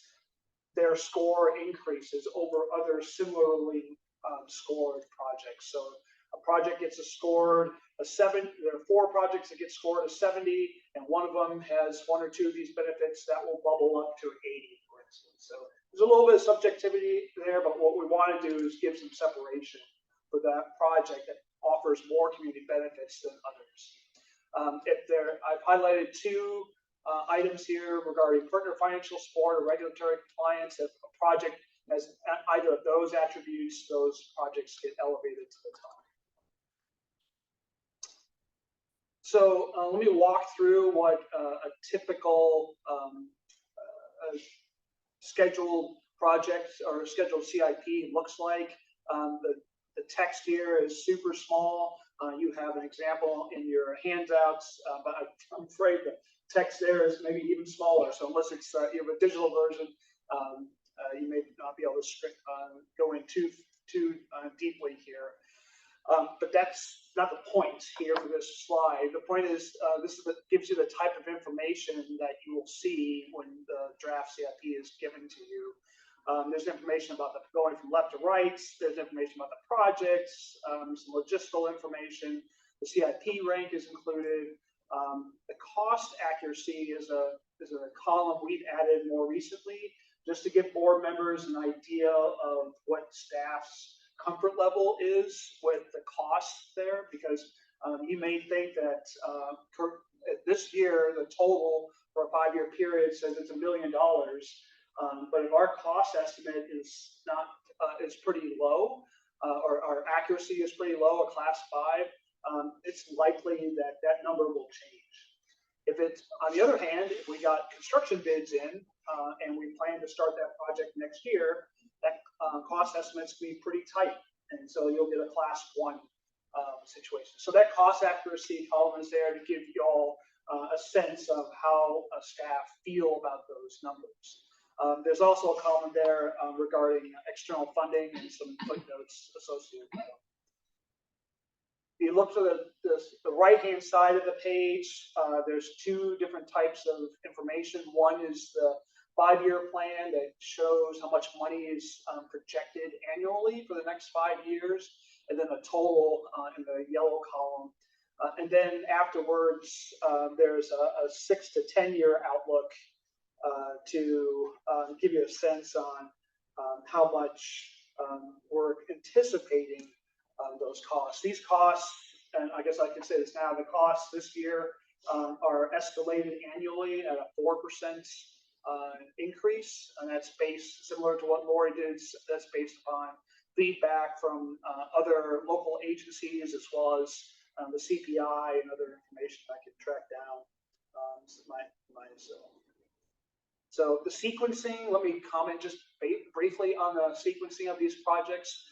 L: their score increases over other similarly scored projects. So a project gets scored a 7. There are 4 projects that get scored a 70, and one of them has 1 or 2 of these benefits that will bubble up to 80, for instance. So there's a little bit of subjectivity there, but what we want to do is give some separation for that project that offers more community benefits than others. I've highlighted 2 items here regarding partner financial support or regulatory compliance. If a project has either of those attributes, those projects get elevated to the top. So let me walk through what a typical scheduled project or scheduled CIP looks like. The text here is super small. You have an example in your handouts, but I'm afraid the text there is maybe even smaller. So unless it's you have a digital version, you may not be able to go in too deeply here. But that's not the point here for this slide. The point is gives you the type of information that you will see when the draft CIP is given to you. There's information about going from left to right. There's information about the projects, some logistical information. The CIP rank is included. The cost accuracy is a column we've added more recently, just to give board members an idea of what staff's comfort level is with the costs there, because you may think that this year the total for a 5-year period says it's $1 million. But if our cost estimate is not is pretty low, or our accuracy is pretty low, a class 5, it's likely that that number will change. If it's, on the other hand, if we got construction bids in and we plan to start that project next year, that cost estimates can be pretty tight, and so you'll get a class 1 situation. So that cost accuracy column is there to give you all a sense of how staff feel about those numbers. There's also a column there regarding external funding and some footnotes associated with that. If you look to the right-hand side of the page, there's 2 different types of information. One is the 5-year plan that shows how much money is projected annually for the next 5 years, and then the total in the yellow column. And then afterwards, there's a 6 to 10 year outlook to give you a sense on how much we're anticipating those costs. These costs, and I guess I can say this now, the costs this year are escalated annually at a 4% increase, and that's based similar to what Lori did. That's based upon feedback from other local agencies as well as the CPI and other information I can track down. So the sequencing, let me comment just briefly on the sequencing of these projects.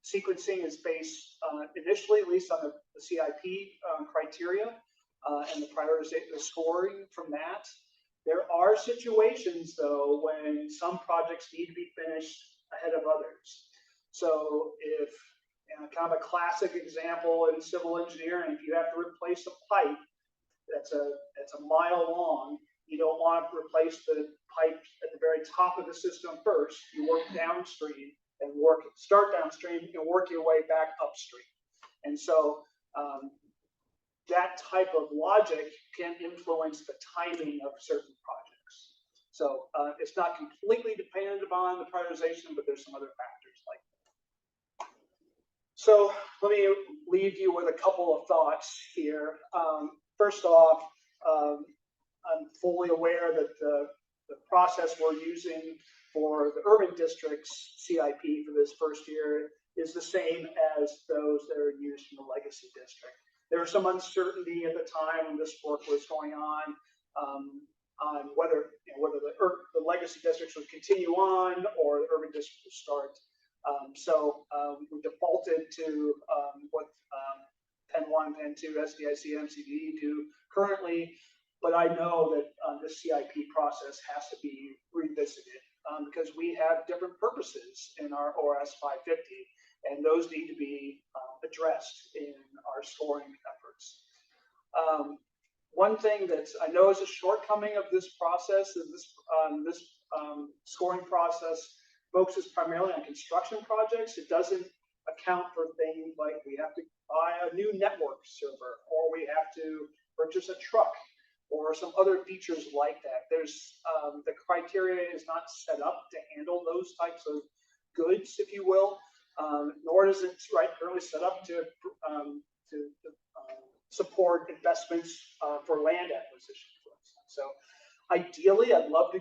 L: Sequencing is based initially, at least on the CIP criteria and the prioritization, the scoring from that. There are situations, though, when some projects need to be finished ahead of others. So if, kind of a classic example in civil engineering, if you have to replace a pipe that's a mile long, you don't want to replace the pipe at the very top of the system first. You work downstream and start downstream and work your way back upstream. And so that type of logic can influence the timing of certain projects. So it's not completely dependent upon the prioritization, but there's some other factors like that. So let me leave you with a couple of thoughts here. First off, I'm fully aware that the process we're using for the urban district's CIP for this first year is the same as those that are used in the legacy district. There was some uncertainty at the time when this work was going on whether the legacy districts would continue on or the urban district would start. So we defaulted to what Penn 1, Penn 2, SDIC, MCD do currently, but I know that the CIP process has to be revisited because we have different purposes in our ORS 550, and those need to be addressed in our scoring efforts. One thing that I know is a shortcoming of this process is this scoring process focuses primarily on construction projects. It doesn't account for things like we have to buy a new network server, or we have to purchase a truck, or some other features like that. There's the criteria is not set up to handle those types of goods, if you will, nor is it currently set up to support investments for land acquisition, for instance. So ideally, I'd love to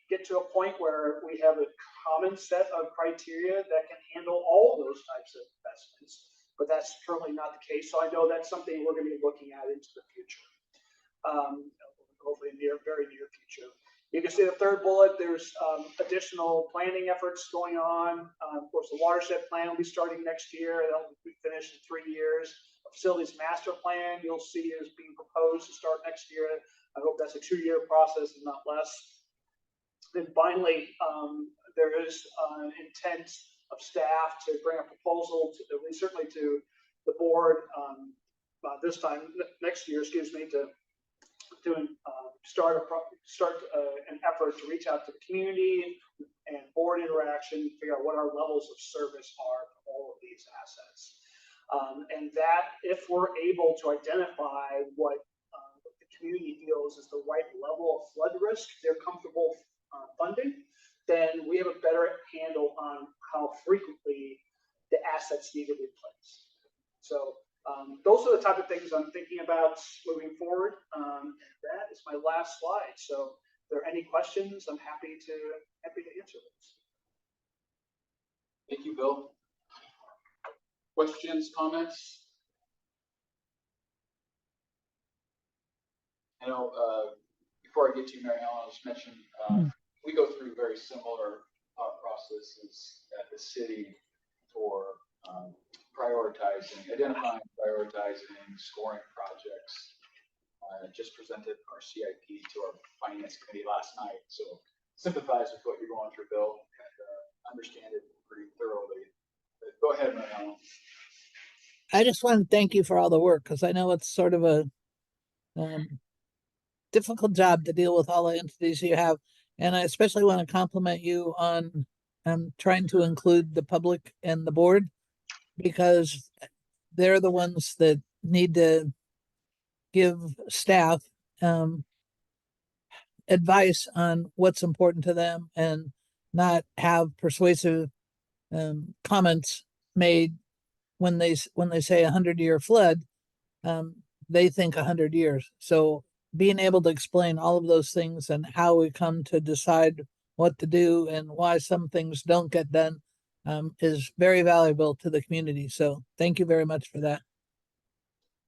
L: get to a point where we have a common set of criteria that can handle all of those types of investments, but that's currently not the case. So I know that's something we're going to be looking at into the future. Hopefully very near future. You can see the third bullet, there's additional planning efforts going on. Of course, the watershed plan will be starting next year. That'll be finished in 3 years. A facilities master plan you'll see is being proposed to start next year. I hope that's a 2-year process and not less. Then finally, there is an intent of staff to bring a proposal to, at least certainly to the board this time next year, excuse me, to start an effort to reach out to the community and board interaction, figure out what our levels of service are for all of these assets. And that if we're able to identify what the community feels is the right level of flood risk they're comfortable funding, then we have a better handle on how frequently the assets need to be replaced. So those are the type of things I'm thinking about moving forward. And that is my last slide. So if there are any questions, I'm happy to answer those.
A: Thank you, Bill. Questions, comments? I know before I get to you, Mary Ellen, I'll just mention we go through very similar processes at the city for identifying, prioritizing, scoring projects. Just presented our CIP to our finance committee last night, so sympathize with what you're going through, Bill, and understand it pretty thoroughly. But go ahead, Mary Ellen.
D: I just want to thank you for all the work, because I know it's sort of a difficult job to deal with all the entities you have. And I especially want to compliment you on trying to include the public and the board, because they're the ones that need to give staff advice on what's important to them and not have persuasive comments made when they say 100-year flood, they think 100 years. So being able to explain all of those things and how we come to decide what to do and why some things don't get done is very valuable to the community. So thank you very much for that.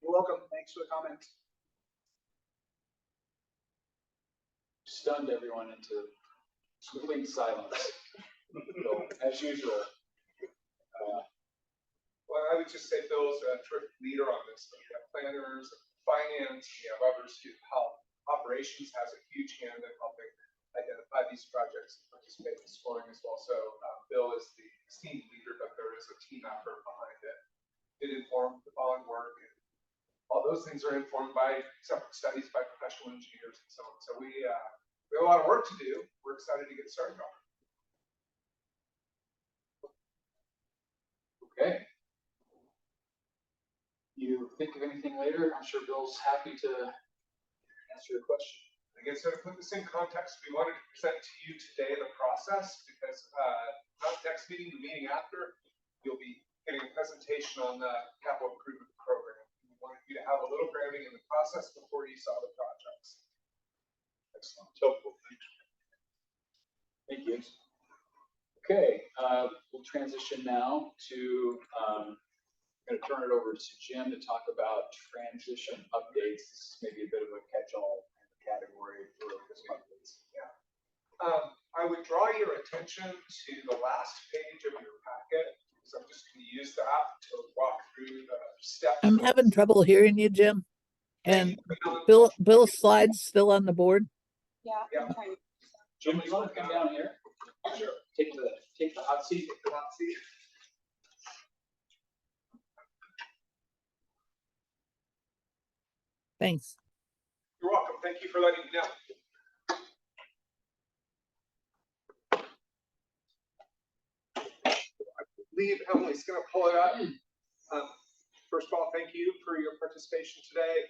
L: You're welcome. Thanks for the comment.
A: Stunned everyone into complete silence. So, as usual.
B: Well, I would just say Bill's a terrific leader on this. We have planners, finance, we have others who help. Operations has a huge hand in helping identify these projects and participate in scoring as well. So Bill is the esteemed leader, but there is a team effort behind it. It informed the following work. And all those things are informed by separate studies by professional engineers and so on. So we have a lot of work to do. We're excited to get started on it.
A: Okay. You think of anything later? I'm sure Bill's happy to answer your question.
B: I guess to put this in context, we wanted to present to you today the process because not next meeting, the meeting after, you'll be getting a presentation on the capital improvement program. We wanted you to have a little grounding in the process before you saw the projects.
A: Excellent. So, thank you. Okay, we'll transition now to, I'm going to turn it over to Jim to talk about transition updates. This is maybe a bit of a catch-all category for updates.
B: Yeah. I would draw your attention to the last page of your packet. So I'm just going to use that to walk through the steps.
D: I'm having trouble hearing you, Jim. And Bill's slides still on the board.
C: Yeah.
B: Yeah.
C: I'm trying to-
A: Jim, you want to come down here?
B: Sure.
A: Take the hot seat.
B: Take the hot seat.
D: Thanks.
B: You're welcome. Thank you for letting me know. I believe Emily's going to pull it up. First of all, thank you for your participation today.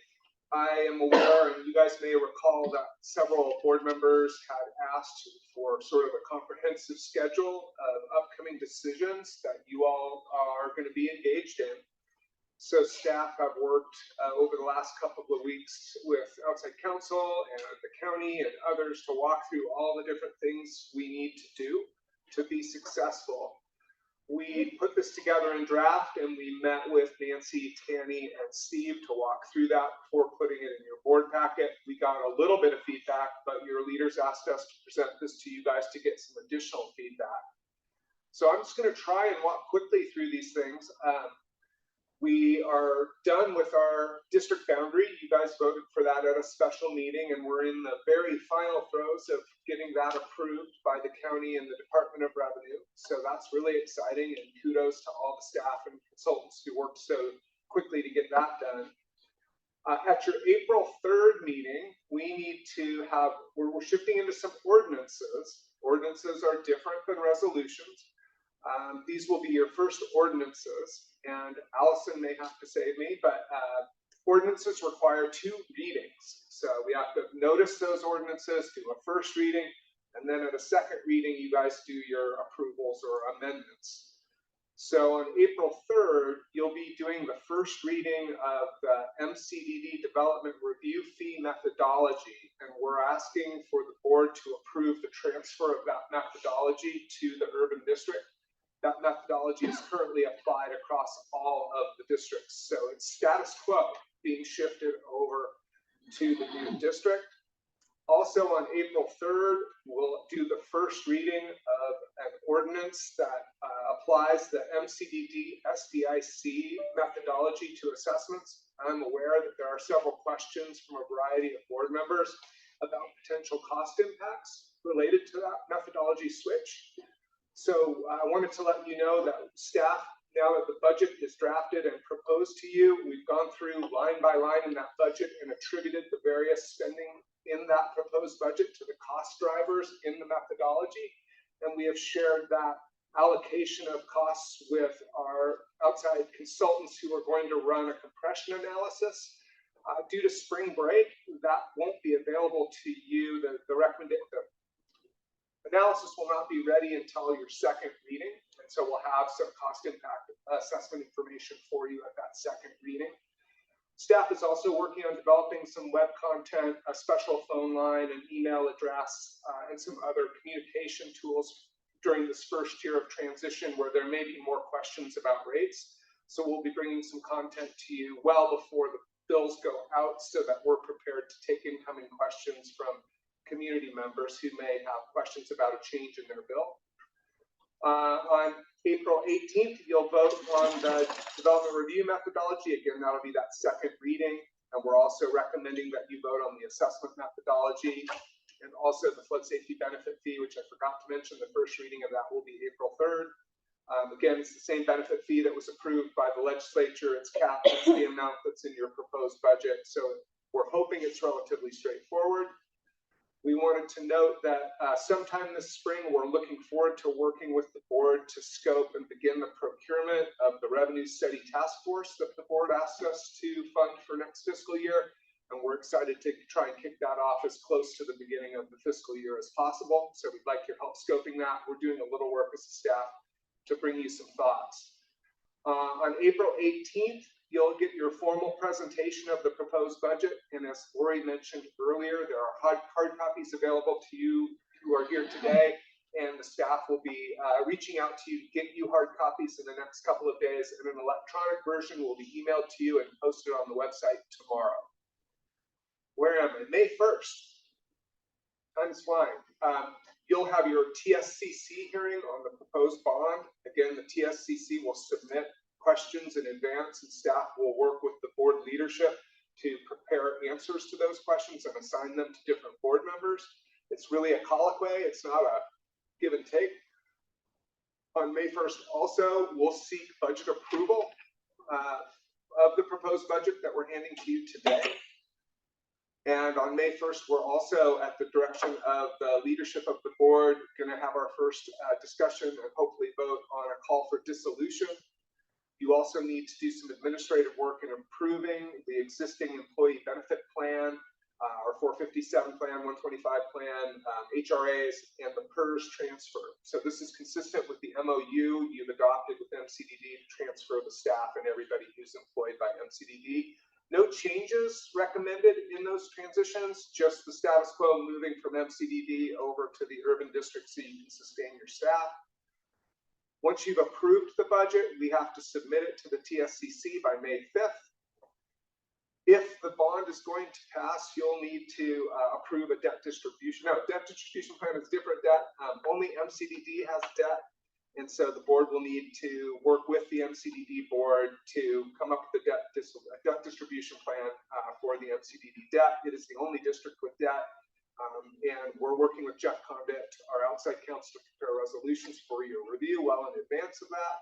B: I am aware, and you guys may recall, that several board members had asked for sort of a comprehensive schedule of upcoming decisions that you all are going to be engaged in. So staff have worked over the last couple of weeks with outside counsel and the county and others to walk through all the different things we need to do to be successful. We put this together in draft and we met with Nancy, Tanny, and Steve to walk through that before putting it in your board packet. We got a little bit of feedback, but your leaders asked us to present this to you guys to get some additional feedback. So I'm just going to try and walk quickly through these things. We are done with our district boundary. You guys voted for that at a special meeting, and we're in the very final throes of getting that approved by the county and the Department of Revenue. So that's really exciting, and kudos to all the staff and consultants who worked so quickly to get that done. At your April 3rd meeting, we need to have, we're shifting into some ordinances. Ordinances are different than resolutions. These will be your first ordinances, and Allison may have to save me, but ordinances require 2 readings. So we have to notice those ordinances, do a first reading, and then at a second reading, you guys do your approvals or amendments. So on April 3rd, you'll be doing the first reading of the MCDD development review fee methodology, and we're asking for the board to approve the transfer of that methodology to the urban district. That methodology is currently applied across all of the districts. So it's status quo being shifted over to the new district. Also on April 3rd, we'll do the first reading of an ordinance that applies the MCDD SDIC methodology to assessments. I'm aware that there are several questions from a variety of board members about potential cost impacts related to that methodology switch. So I wanted to let you know that staff, now that the budget is drafted and proposed to you, we've gone through line by line in that budget and attributed the various spending in that proposed budget to the cost drivers in the methodology. And we have shared that allocation of costs with our outside consultants who are going to run a compression analysis. Due to spring break, that won't be available to you. The Analysis will not be ready until your second reading, and so we'll have some cost impact assessment information for you at that second reading. Staff is also working on developing some web content, a special phone line, an email address, and some other communication tools during this first year of transition where there may be more questions about rates. So we'll be bringing some content to you well before the bills go out so that we're prepared to take incoming questions from community members who may have questions about a change in their bill. On April 18th, you'll vote on the development review methodology. Again, that'll be that second reading. And we're also recommending that you vote on the assessment methodology and also the flood safety benefit fee, which I forgot to mention. The first reading of that will be April 3rd. Again, it's the same benefit fee that was approved by the legislature. It's capped. It's the amount that's in your proposed budget. So we're hoping it's relatively straightforward. We wanted to note that sometime this spring, we're looking forward to working with the board to scope and begin the procurement of the revenue study task force that the board asked us to fund for next fiscal year. And we're excited to try and kick that off as close to the beginning of the fiscal year as possible. So we'd like your help scoping that. We're doing a little work as a staff to bring you some thoughts. On April 18th, you'll get your formal presentation of the proposed budget. And as Lori mentioned earlier, there are hard copies available to you who are here today. And the staff will be reaching out to you to get you hard copies in the next couple of days. And an electronic version will be emailed to you and posted on the website tomorrow. Where am I? May 1st. Time's flying. You'll have your TSCC hearing on the proposed bond. Again, the TSCC will submit questions in advance, and staff will work with the board leadership to prepare answers to those questions and assign them to different board members. It's really a colloquy. It's not a give and take. On May 1st, also, we'll seek budget approval of the proposed budget that we're handing to you today. And on May 1st, we're also, at the direction of the leadership of the board, going to have our first discussion and hopefully vote on a call for dissolution. You also need to do some administrative work in improving the existing employee benefit plan, our 457 plan, 125 plan, HRAs, and the PERS transfer. So this is consistent with the MOU you've adopted with MCDD to transfer the staff and everybody who's employed by MCDD. No changes recommended in those transitions, just the status quo moving from MCDD over to the urban district so you can sustain your staff. Once you've approved the budget, we have to submit it to the TSCC by May 5th. If the bond is going to pass, you'll need to approve a debt distribution. Now, debt distribution plan is different debt. Only MCDD has debt. And so the board will need to work with the MCDD board to come up with a debt distribution plan for the MCDD debt. It is the only district with debt. And we're working with Jeff Condit, our outside counsel, to prepare resolutions for your review well in advance of that.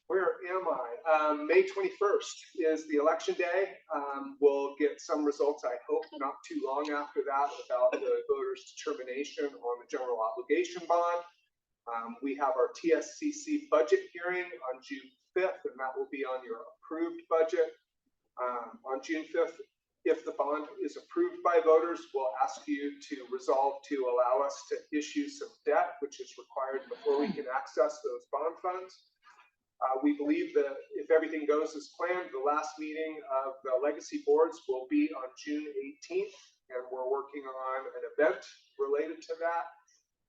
B: Where am I? May 21st is the election day. We'll get some results, I hope, not too long after that about the voters' determination on the general obligation bond. We have our TSCC budget hearing on June 5th, and that will be on your approved budget. On June 5th, if the bond is approved by voters, we'll ask you to resolve to allow us to issue some debt, which is required before we can access those bond funds. We believe that if everything goes as planned, the last meeting of the legacy boards will be on June 18th, and we're working on an event related to that.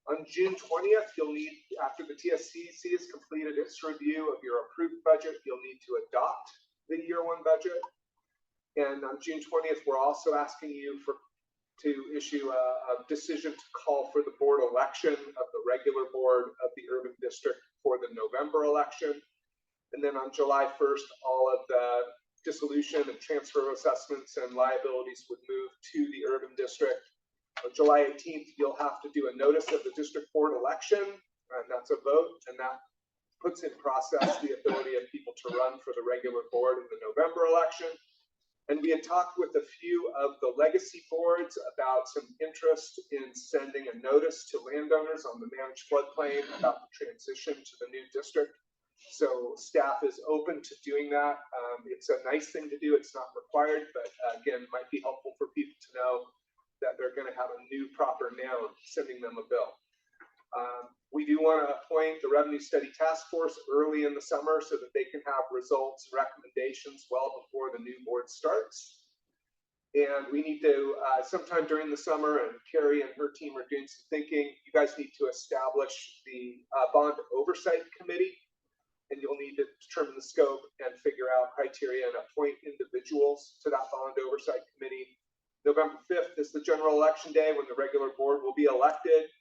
B: On June 20th, you'll need, after the TSCC has completed its review of your approved budget, you'll need to adopt the year one budget. And on June 20th, we're also asking you to issue a decision to call for the board election of the regular board of the urban district for the November election. And then on July 1st, all of the dissolution and transfer assessments and liabilities would move to the urban district. On July 18th, you'll have to do a notice of the district board election, and that's a vote, and that puts in process the ability of people to run for the regular board in the November election. And we had talked with a few of the legacy boards about some interest in sending a notice to landowners on the managed floodplain about the transition to the new district. So staff is open to doing that. It's a nice thing to do. It's not required, but again, might be helpful for people to know. that they're gonna have a new proper noun sending them a bill. We do want to appoint the Revenue Study Task Force early in the summer so that they can have results and recommendations well before the new board starts. And we need to, sometime during the summer, and Carrie and her team are doing some thinking, you guys need to establish the Bond Oversight Committee, and you'll need to determine the scope and figure out criteria and appoint individuals to that Bond Oversight Committee. November 5th is the general election day when the regular board will be elected.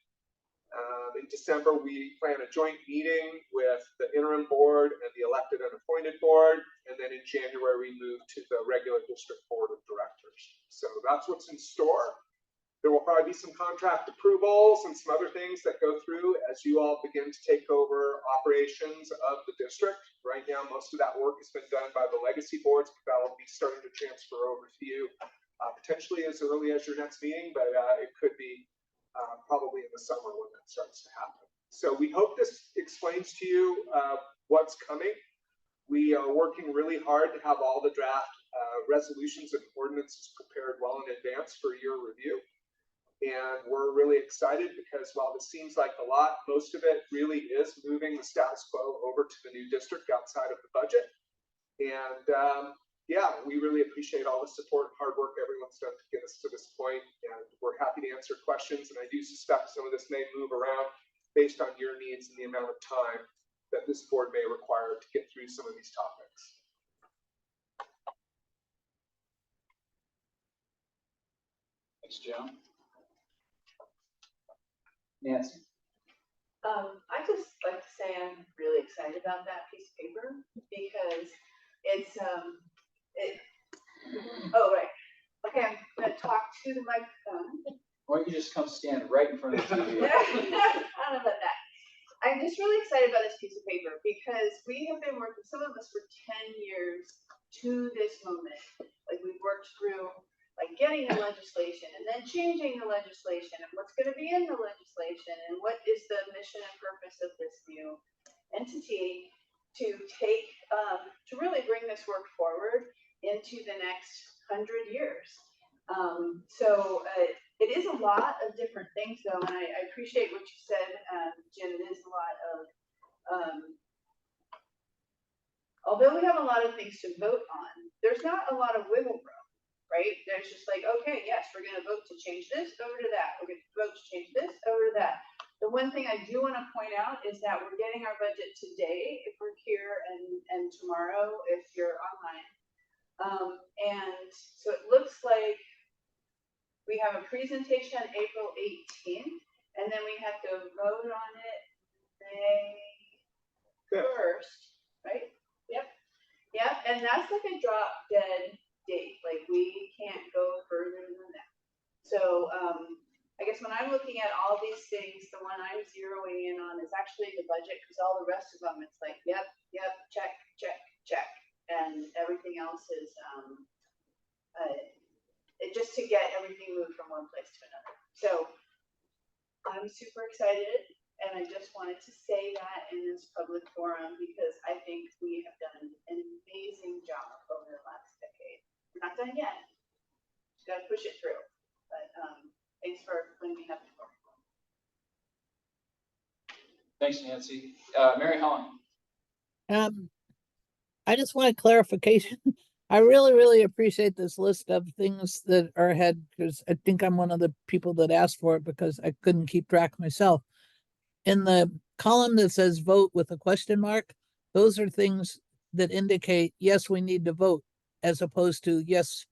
B: In December, we plan a joint meeting with the interim board and the elected and appointed board. And then in January, we move to the regular district board of directors. So that's what's in store. There will probably be some contract approvals and some other things that go through as you all begin to take over operations of the district. Right now, most of that work has been done by the legacy boards, but that will be starting to transfer over to you potentially as early as your next meeting, but it could be probably in the summer when that starts to happen. So we hope this explains to you what's coming. We are working really hard to have all the draft resolutions and ordinances prepared well in advance for your review. And we're really excited because while this seems like a lot, most of it really is moving the status quo over to the new district outside of the budget. And yeah, we really appreciate all the support and hard work everyone's done to get us to this point, and we're happy to answer questions. And I do suspect some of this may move around based on your needs and the amount of time that this board may require to get through some of these topics.
A: Thanks, Jim. Nancy.
F: I just like to say I'm really excited about that piece of paper because it's oh right. Okay, I'm gonna talk to the microphone.
A: Why don't you just come stand right in front of the TV?
F: I don't know about that. I'm just really excited about this piece of paper because we have been working, some of us for 10 years to this moment. Like we've worked through like getting the legislation and then changing the legislation and what's going to be in the legislation and what is the mission and purpose of this new entity to take, to really bring this work forward into the next 100 years. It is a lot of different things though, and I appreciate what you said, Jim. It is a lot of, although we have a lot of things to vote on, there's not a lot of wiggle room, right? There's just like, okay, yes, we're gonna vote to change this over to that. We're gonna vote to change this over to that. The one thing I do wanna point out is that we're getting our budget today if we're here and tomorrow if you're online. And so it looks like we have a presentation on April 18th, and then we have to vote on it May 1st, right? Yep. Yep, and that's like a drop dead date. Like we can't go further than that. So I guess when I'm looking at all these things, the one I'm zeroing in on is actually the budget, because all the rest of them, it's like, yep, check, check, check. And everything else is just to get everything moved from one place to another. So I'm super excited, and I just wanted to say that in this public forum because I think we have done an amazing job over the last decade. We're not done yet. Just got to push it through. But thanks for letting me have the floor.
A: Thanks, Nancy. Mary Helen.
D: I just want clarification. I really appreciate this list of things that are ahead because I think I'm one of the people that asked for it because I couldn't keep track myself. In the column that says vote with a question mark, those are things that indicate, yes, we need to vote, as opposed to, yes,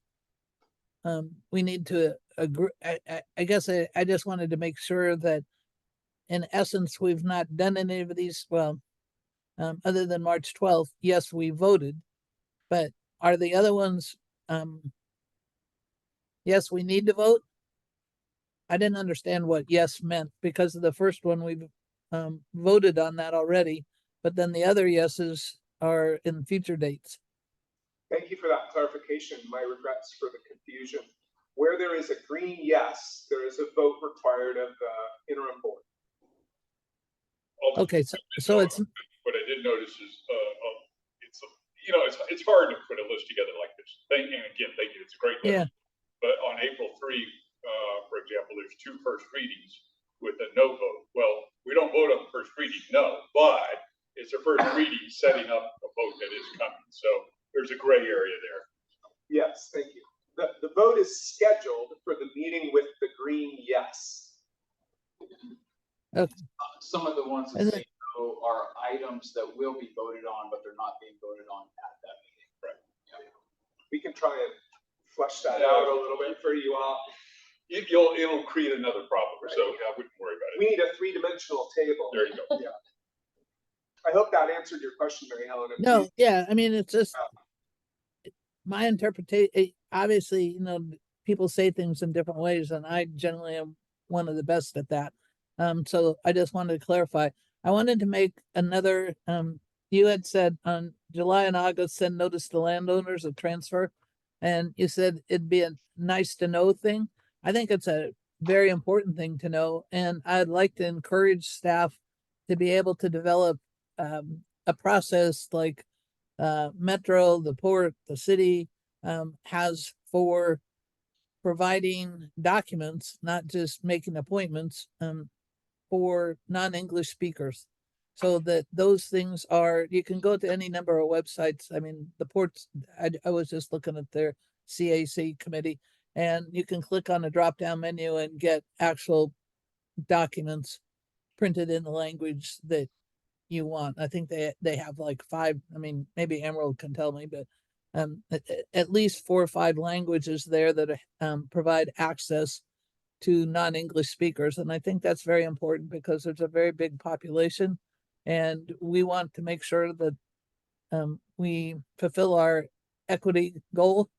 D: we need to agree. I guess I just wanted to make sure that in essence, we've not done any of these, well, other than March 12th, yes, we voted, but are the other ones, yes, we need to vote? I didn't understand what yes meant because of the first one we've voted on that already, but then the other yeses are in future dates.
B: Thank you for that clarification. My regrets for the confusion. Where there is a green yes, there is a vote required of the interim board.
D: Okay, so it's.
J: What I did notice is, it's hard to put a list together like this. And again, thank you. It's a great list.
D: Yeah.
J: But on April 3, example, there's 2 first readings with a no vote. Well, we don't vote on the first reading, no, but it's a first reading setting up a vote that is coming. So there's a gray area there.
B: Yes, thank you. The vote is scheduled for the meeting with the green yes.
A: Some of the ones that
D: And
A: say no are items that will be voted on, but they're not being voted on at that meeting.
J: Right.
B: We can try and flesh that out a little bit for you all.
J: It'll create another problem, so I wouldn't worry about it.
B: We need a 3-dimensional table.
J: There you go.
B: Yeah. I hope that answered your question, Mary Helen. And
D: no,
B: please-
D: yeah, I mean, it's just my interpretation. Obviously, you know, people say things in different ways, and I generally am one of the best at that. So I just wanted to clarify. I wanted to make another, you had said on July and August, send notice to landowners of transfer. And you said it'd be a nice to know thing. I think it's a very important thing to know. And I'd like to encourage staff to be able to develop a process like Metro, the port, the city has for providing documents, not just making appointments for non-English speakers. So that those things are, you can go to any number of websites. I mean, the ports, I was just looking at their CAC committee, and you can click on a drop-down menu and get actual documents printed in the language that you want. I think they have like 5, I mean, maybe Emerald can tell me, but at least 4 or 5 languages there that provide access to non-English speakers. And I think that's very important because there's a very big population, and we want to make sure that we fulfill our equity goal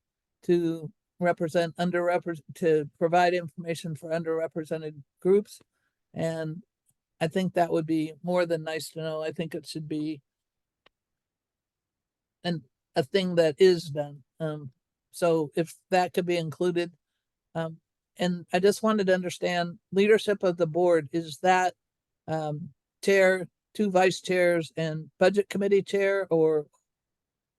D: to represent to provide information for underrepresented groups. And I think that would be more than nice to know. I think it should be a thing that is done. So if that could be included, and I just wanted to understand leadership of the board, is that chair, 2 vice chairs, and budget committee chair, or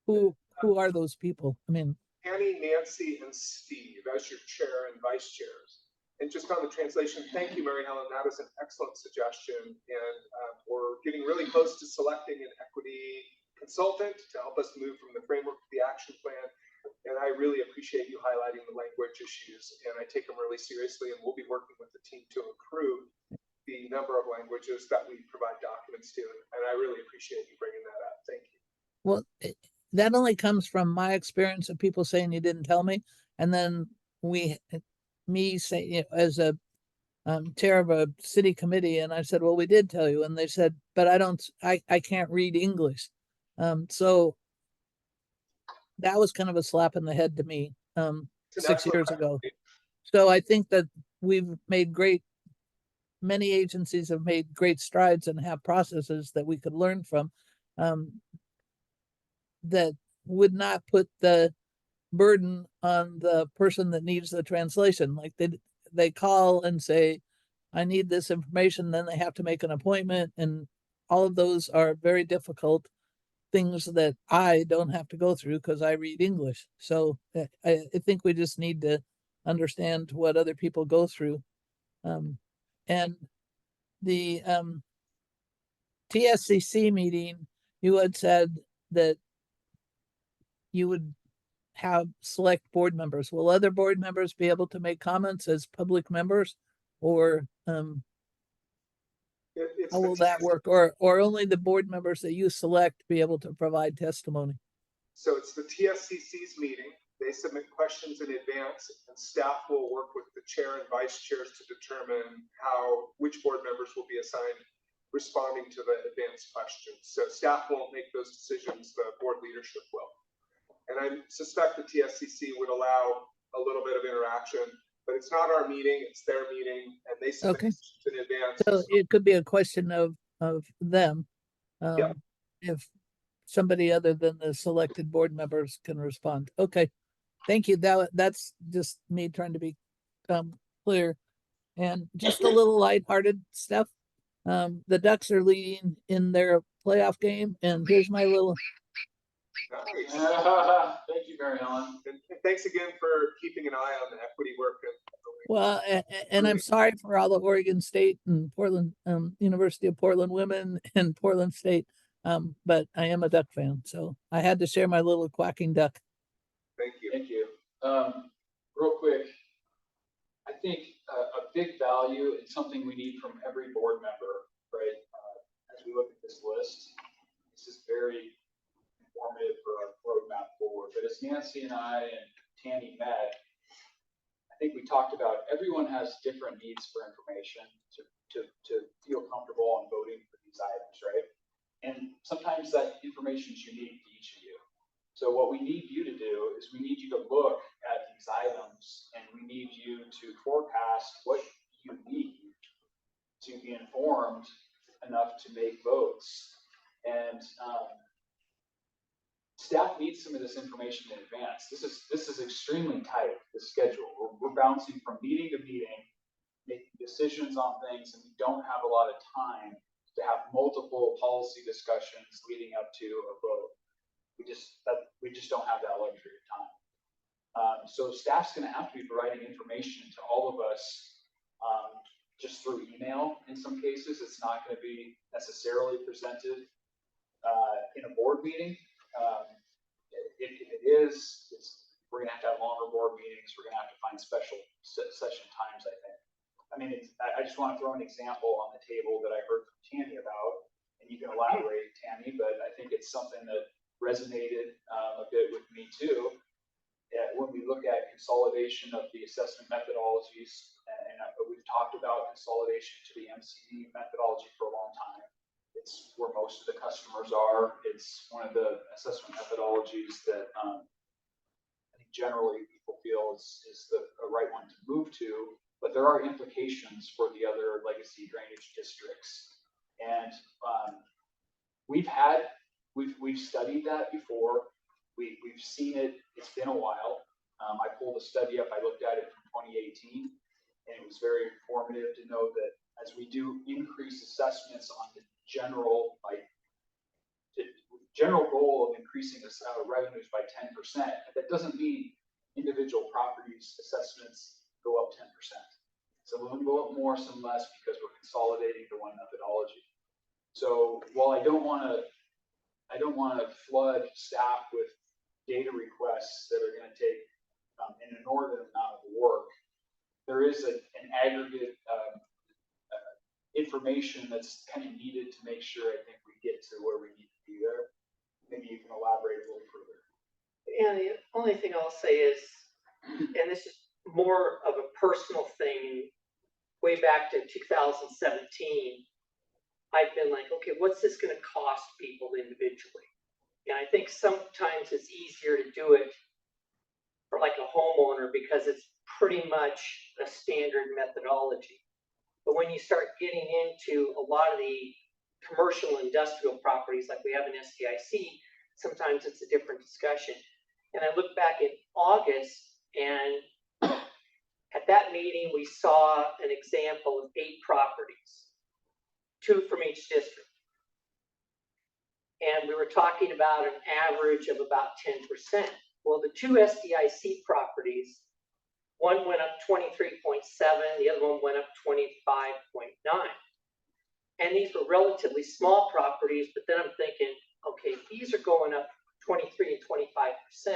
D: who are those people? I mean,
B: Annie, Nancy, and Steve as your chair and vice chairs. And just on the translation, thank you, Mary Helen. That is an excellent suggestion. And we're getting really close to selecting an equity consultant to help us move from the framework to the action plan. And I really appreciate you highlighting the language issues, and I take them really seriously, and we'll be working with the team to improve the number of languages that we provide documents to. And I really appreciate you bringing that up. Thank you.
D: well, that only comes from my experience of people saying you didn't tell me. And then me say, you know, as a chair of a city committee, and I said, well, we did tell you. And they said, but I can't read English. So that was kind of a slap in the head to me 6 years ago. So I think that we've made many agencies have made great strides and have processes that we could learn from that would not put the burden on the person that needs the translation. Like they call and say, I need this information, then they have to make an appointment, and all of those are very difficult things that I don't have to go through because I read English. So I think we just need to understand what other people go through. And the TSCC meeting, you had said that you would have select board members. Will other board members be able to make comments as public members, or how will that work? Or only the board members that you select be able to provide testimony?
B: So it's the TSCC's meeting. They submit questions in advance, and staff will work with the chair and vice chairs to determine which board members will be assigned responding to the advanced questions. So staff won't make those decisions, the board leadership will. And I suspect the TSCC would allow a little bit of interaction, but it's not our meeting, it's their meeting, and they submit in advance.
D: So it could be a question of them. If somebody other than the selected board members can respond. Okay, thank you. That's just me trying to be clear. And just a little lighthearted stuff. The Ducks are leading in their playoff game, and here's my little.
B: Nice.
A: Thank you, Mary Helen.
B: And thanks again for keeping an eye on the equity work.
D: Well, and I'm sorry for all the Oregon State and Portland, University of Portland women and Portland State. But I am a Duck fan, so I had to share my little quacking duck.
B: Thank you.
A: Thank you. Real quick, I think a big value and something we need from every board member, right? As we look at this list, this is very informative for our roadmap forward. But as Nancy and I and Tammy met, I think we talked about everyone has different needs for information to feel comfortable on voting for these items, right? And sometimes that information is unique to each of you. So what we need you to do is we need you to look at these items and we need you to forecast what you need to be informed enough to make votes. And staff needs some of this information in advance. This is extremely tight, the schedule. We're bouncing from meeting to meeting, making decisions on things, and we don't have a lot of time to have multiple policy discussions leading up to a vote. We just don't have that luxury of time. So staff's going to have to be providing information to all of us just through email. In some cases, it's not going to be necessarily presented in a board meeting. If it is, we're going to have longer board meetings. We're going to have to find special session times, I think. I mean, I just want to throw an example on the table that I heard from Tammy about, and you can elaborate, Tammy, but I think it's something that resonated a bit with me too. When we look at consolidation of the assessment methodologies, and we've talked about consolidation to the MCD methodology for a long time. It's where most of the customers are. It's one of the assessment methodologies that I think generally people feel is the right one to move to, but there are implications for the other legacy drainage districts. And we've studied that before. We've seen it. It's been a while. I pulled a study up. I looked at it from 2018, and it was very informative to know that as we do increase assessments on the general goal of increasing revenues by 10%, that doesn't mean individual properties assessments go up 10%. Some of them go up more, some less, because we're consolidating to one methodology. So while I don't want to flood staff with data requests that are going to take an inordinate amount of work, there is an aggregate information that's kind of needed to make sure I think we get to where we need to be there. Maybe you can elaborate a little further.
M: And the only thing I'll say is, and this is more of a personal thing, way back to 2017, I've been like, okay, what's this going to cost people individually? And I think sometimes it's easier to do it for like a homeowner because it's pretty much a standard methodology. But when you start getting into a lot of the commercial industrial properties like we have in SDIC, sometimes it's a different discussion. And I look back in August, and at that meeting, we saw an example of 8 properties, 2 from each district. And we were talking about an average of about 10%. Well, the 2 SDIC properties, one went up 23.7, the other one went up 25.9. And these were relatively small properties, but then I'm thinking, okay, these are going up 23 and 25%.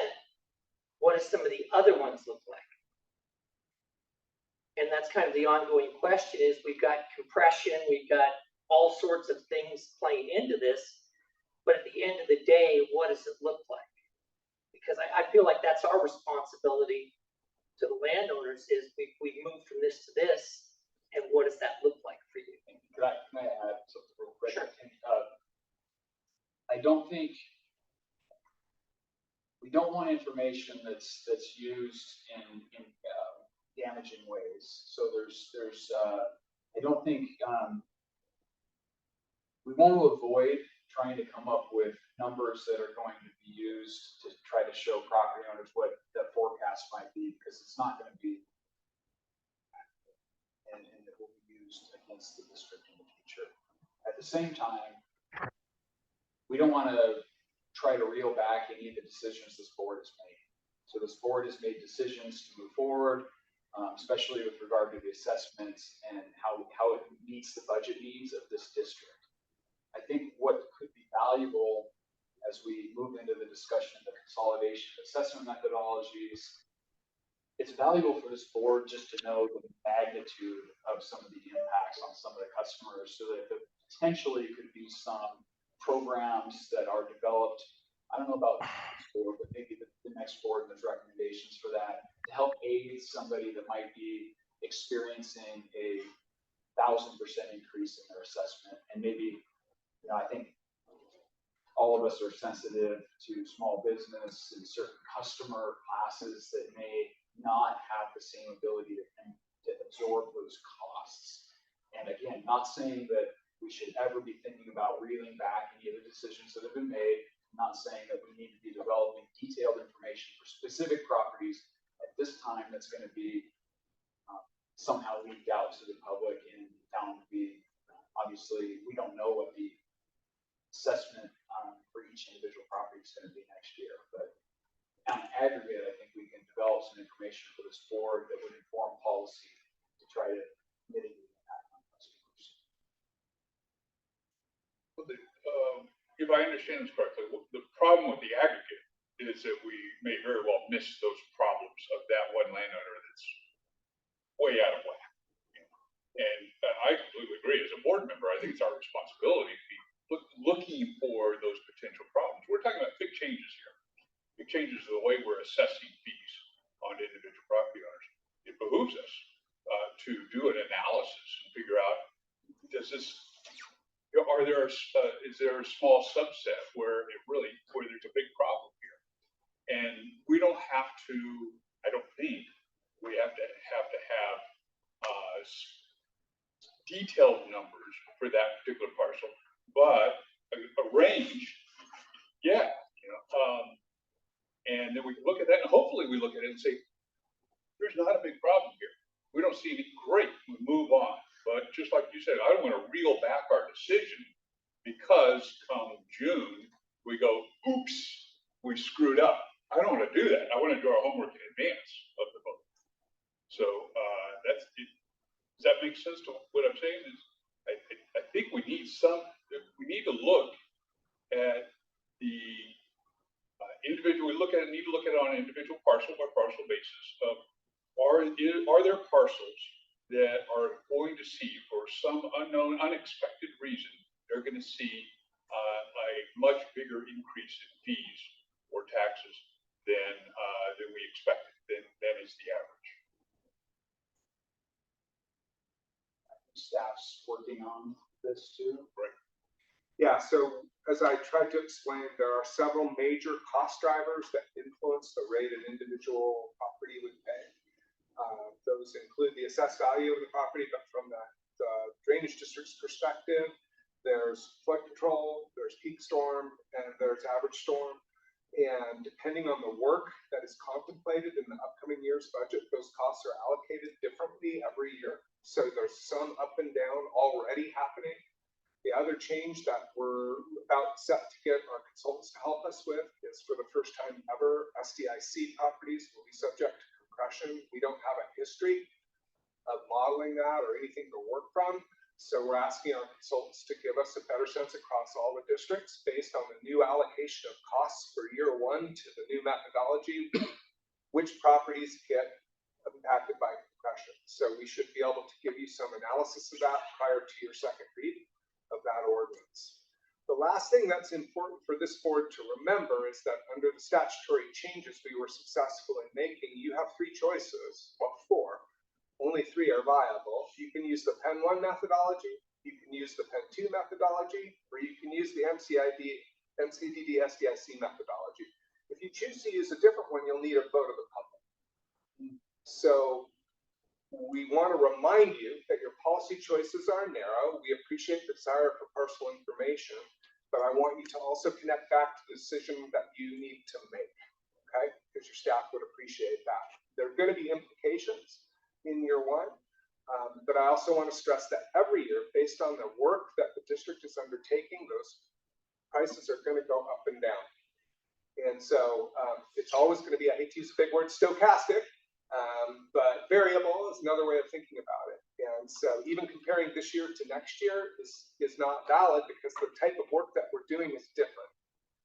M: What do some of the other ones look like? And that's kind of the ongoing question is we've got compression, we've got all sorts of things playing into this, but at the end of the day, what does it look like? Because I feel like that's our responsibility to the landowners is we move from this to this, and what does that look like for you?
A: Can I add something real quick?
M: Sure.
A: I don't think we don't want information that's used in damaging ways. So there's I don't think we want to avoid trying to come up with numbers that are going to be used to try to show property owners what the forecast might be, because it's not going to be and it will be used against the district in the future. At the same time, we don't want to try to reel back any of the decisions this board has made. So this board has made decisions to move forward. especially with regard to the assessments and how it meets the budget needs of this district. I think what could be valuable as we move into the discussion of the consolidation of assessment methodologies, it's valuable for this board just to know the magnitude of some of the impacts on some of the customers, so that there potentially could be some programs that are developed. I don't know about this board, but maybe the next board, and there's recommendations for that to help aid somebody that might be experiencing a 1,000% increase in their assessment. And maybe, I think all of us are sensitive to small business and certain customer classes that may not have the same ability to absorb those costs. And again, not saying that we should ever be thinking about reeling back any of the decisions that have been made, not saying that we need to be developing detailed information for specific properties at this time that's going to be somehow leaked out to the public and found to be, obviously, we don't know what the assessment for each individual property is going to be next year. But on aggregate, I think we can develop some information for this board that would inform policy to try to mitigate the impact on customers.
J: If I understand this correctly, the problem with the aggregate is that we may very well miss those problems of that one landowner that's way out of whack. And I completely agree. As a board member, I think it's our responsibility to be looking for those potential problems. We're talking about big changes here. Big changes in the way we're assessing fees on individual property owners. It behooves us to do an analysis and figure out, is there a small subset where there's a big problem here? And we don't have to, I don't think, we have to have detailed numbers for that particular parcel, but a range, yeah, and then we can look at that, and hopefully we look at it and say, there's not a big problem here. We don't see any, great, we move on. But just like you said, I don't want to reel back our decision because come June, we go, oops, we screwed up. I don't want to do that. I want to do our homework in advance of the vote. So that's it. Does that make sense to what I'm saying? Is I think we need to look at the individual. We need to look at it on an individual parcel by parcel basis of are there parcels that are going to see, for some unknown, unexpected reason, they're going to see a much bigger increase in fees or taxes than we expected, than is the average.
A: Staff's working on this too.
J: Right.
B: Yeah, so as I tried to explain, there are several major cost drivers that influence the rate an individual property would pay. Those include the assessed value of the property, but from the drainage district's perspective, there's flood control, there's peak storm, and there's average storm. And depending on the work that is contemplated in the upcoming year's budget, those costs are allocated differently every year. So there's some up and down already happening. The other change that we're about set to get our consultants to help us with is, for the first time ever, SDIC properties will be subject to compression. We don't have a history of modeling that or anything to work from. So we're asking our consultants to give us a better sense across all the districts based on the new allocation of costs for year one to the new methodology, which properties get impacted by compression. So we should be able to give you some analysis of that prior to your second read of that ordinance. The last thing that's important for this board to remember is that under the statutory changes we were successful in making, you have three choices, well, four. Only three are viable. You can use the Penn 1 methodology, you can use the Penn 2 methodology, or you can use the NCDD SDIC methodology. If you choose to use a different one, you'll need a vote of the public. So we want to remind you that your policy choices are narrow. We appreciate the desire for parcel information, but I want you to also connect back to the decision that you need to make, okay? Because your staff would appreciate that. There are going to be implications in year one, but I also want to stress that every year, based on the work that the district is undertaking, those prices are going to go up and down. And so it's always going to be, I hate to use a big word, stochastic, But variable is another way of thinking about it. And so even comparing this year to next year is not valid because the type of work that we're doing is different.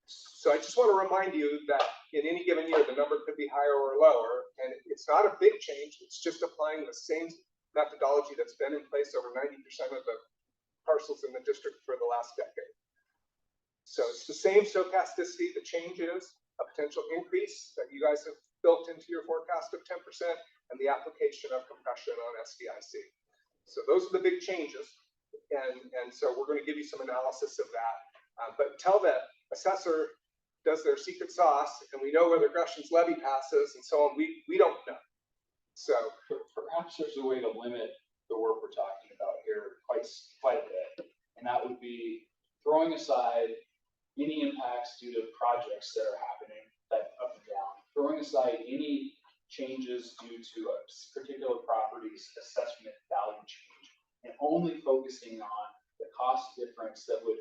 B: So I just want to remind you that in any given year, the number could be higher or lower, and it's not a big change. It's just applying the same methodology that's been in place over 90% of the parcels in the district for the last decade. So it's the same stochasticity. The change is a potential increase that you guys have built into your forecast of 10% and the application of compression on SDIC. So those are the big changes. And so we're going to give you some analysis of that. But until the assessor does their secret sauce and we know whether Gresham's levy passes and so on, we don't know. So
A: perhaps there's a way to limit the work we're talking about here quite a bit. And that would be throwing aside any impacts due to projects that are happening that up and down, throwing aside any changes due to a particular property's assessment value change, and only focusing on the cost difference that would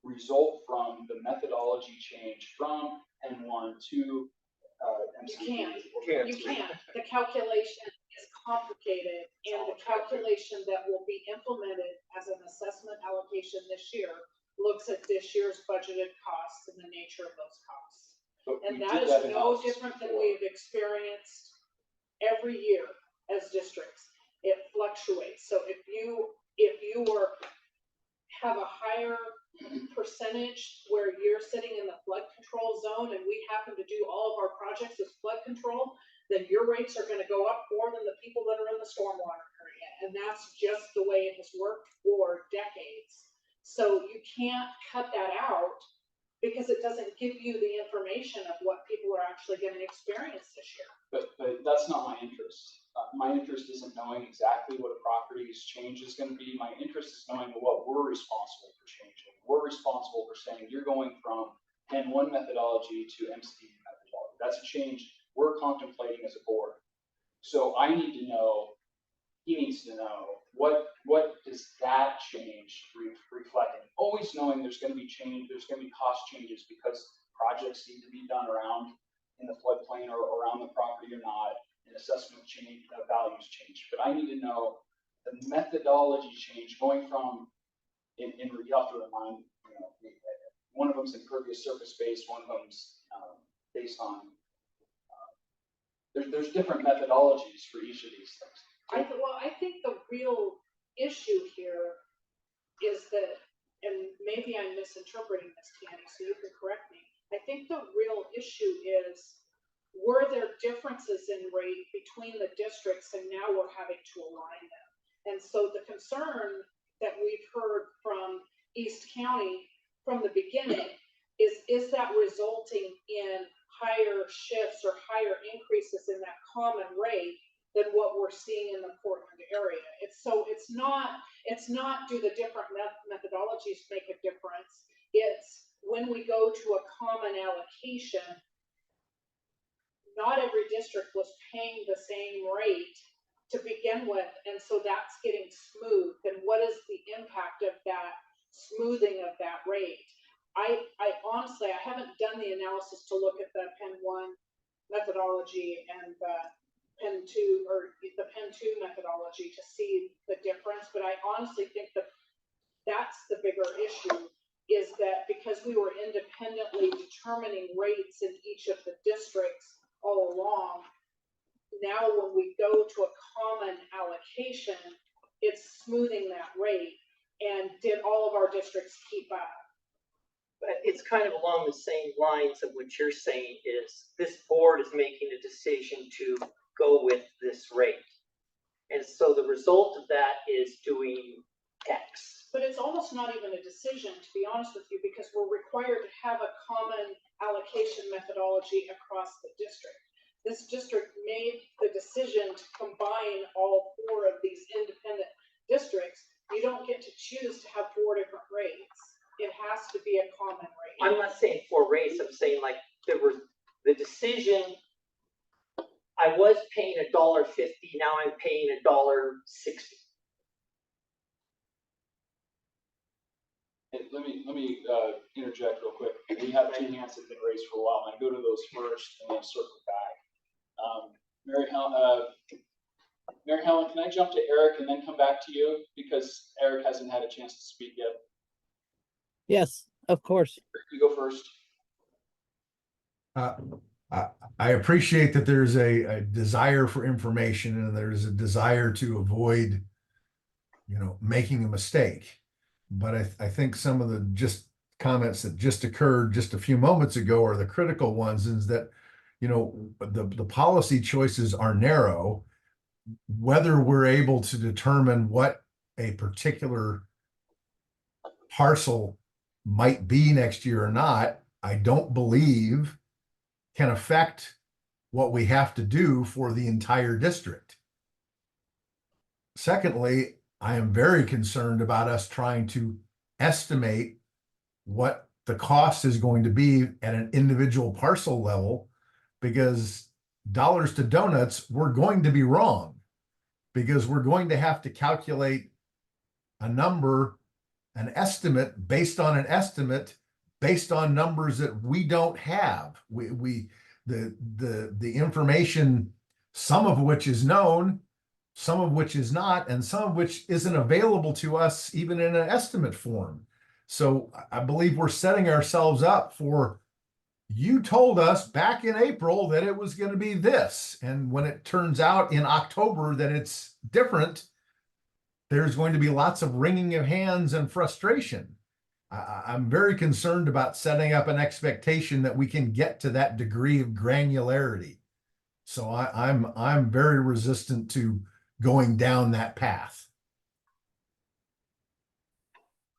A: result from the methodology change from N1 to
I: You can't. The calculation is complicated, and the calculation that will be implemented as an assessment allocation this year looks at this year's budgeted costs and the nature of those costs. And that is no different than we've experienced every year as districts. It fluctuates. So if you have a higher percentage where you're sitting in the flood control zone and we happen to do all of our projects as flood control, then your rates are going to go up more than the people that are in the stormwater area. And that's just the way it has worked for decades. So you can't cut that out because it doesn't give you the information of what people are actually going to experience this year.
A: But that's not my interest. My interest isn't knowing exactly what a property's change is going to be. My interest is knowing what we're responsible for changing. We're responsible for saying you're going from N1 methodology to MCD methodology. That's a change we're contemplating as a board. So I need to know, he needs to know, what does that change reflect? And always knowing there's going to be change, there's going to be cost changes because projects need to be done around in the floodplain or around the property or not, and assessment change, values change. But I need to know the methodology change going from, you have to remind, one of them's impervious surface based, one of them's based on, there's different methodologies for each of these things.
I: I think the real issue here is that, and maybe I'm misinterpreting this, Tammy, so you can correct me. I think the real issue is, were there differences in rate between the districts and now we're having to align them? And so the concern that we've heard from East County from the beginning is that resulting in higher shifts or higher increases in that common rate than what we're seeing in the Portland area. It's not do the different methodologies make a difference. It's when we go to a common allocation, not every district was paying the same rate to begin with, and so that's getting smoothed. And what is the impact of that smoothing of that rate? I honestly, I haven't done the analysis to look at the Penn 1 methodology and the Penn 2 or the Penn 2 methodology to see the difference, but I honestly think that that's the bigger issue, is that because we were independently determining rates in each of the districts all along, now when we go to a common allocation, it's smoothing that rate. And did all of our districts keep up?
M: But it's kind of along the same lines of what you're saying, is this board is making a decision to go with this rate. And so the result of that is doing X.
I: But it's almost not even a decision, to be honest with you, because we're required to have a common allocation methodology across the district. This district made the decision to combine all 4 of these independent districts. You don't get to choose to have 4 different rates. It has to be a common rate.
M: I'm not saying 4 rates, I'm saying like there was the decision, I was paying $1.50, now I'm paying $1.60.
A: Hey, let me interject real quick. We have 2 hands that have been raised for a while, and I go to those first and then circle back. Helen, can I jump to Eric and then come back to you? Because Eric hasn't had a chance to speak yet.
D: Yes, of course.
A: You go first.
N: I appreciate that there's a desire for information and there's a desire to avoid, making a mistake. But I think some of the just comments that just occurred just a few moments ago are the critical ones, is that, the policy choices are narrow. Whether we're able to determine what a particular parcel might be next year or not, I don't believe can affect what we have to do for the entire district. Secondly, I am very concerned about us trying to estimate what the cost is going to be at an individual parcel level, because dollars to donuts, we're going to be wrong, because we're going to have to calculate a number, an estimate based on an estimate, based on numbers that we don't have. The information, some of which is known, some of which is not, and some of which isn't available to us even in an estimate form. So I believe we're setting ourselves up for, you told us back in April that it was going to be this, and when it turns out in October that it's different, there's going to be lots of wringing of hands and frustration. I'm very concerned about setting up an expectation that we can get to that degree of granularity. So I'm very resistant to going down that path.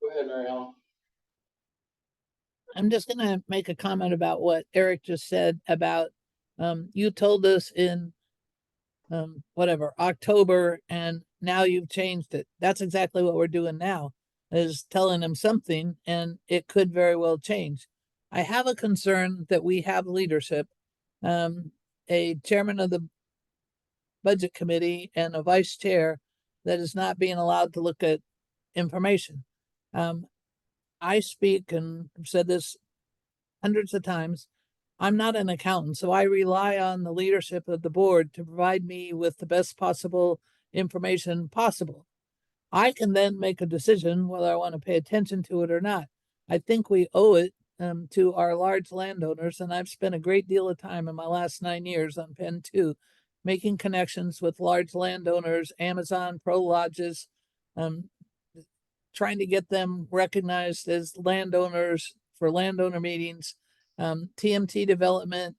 A: Go ahead, Mary Ellen.
D: I'm just going to make a comment about what Eric just said about, you told us in October, and now you've changed it. That's exactly what we're doing now, is telling them something, and it could very well change. I have a concern that we have leadership, a chairman of the budget committee and a vice chair that is not being allowed to look at information. I speak, and I've said this hundreds of times, I'm not an accountant, so I rely on the leadership of the board to provide me with the best possible information possible. I can then make a decision whether I want to pay attention to it or not. I think we owe it to our large landowners, and I've spent a great deal of time in my last 9 years on Penn 2, making connections with large landowners, Amazon, Pro Lodges, trying to get them recognized as landowners for landowner meetings, TMT development.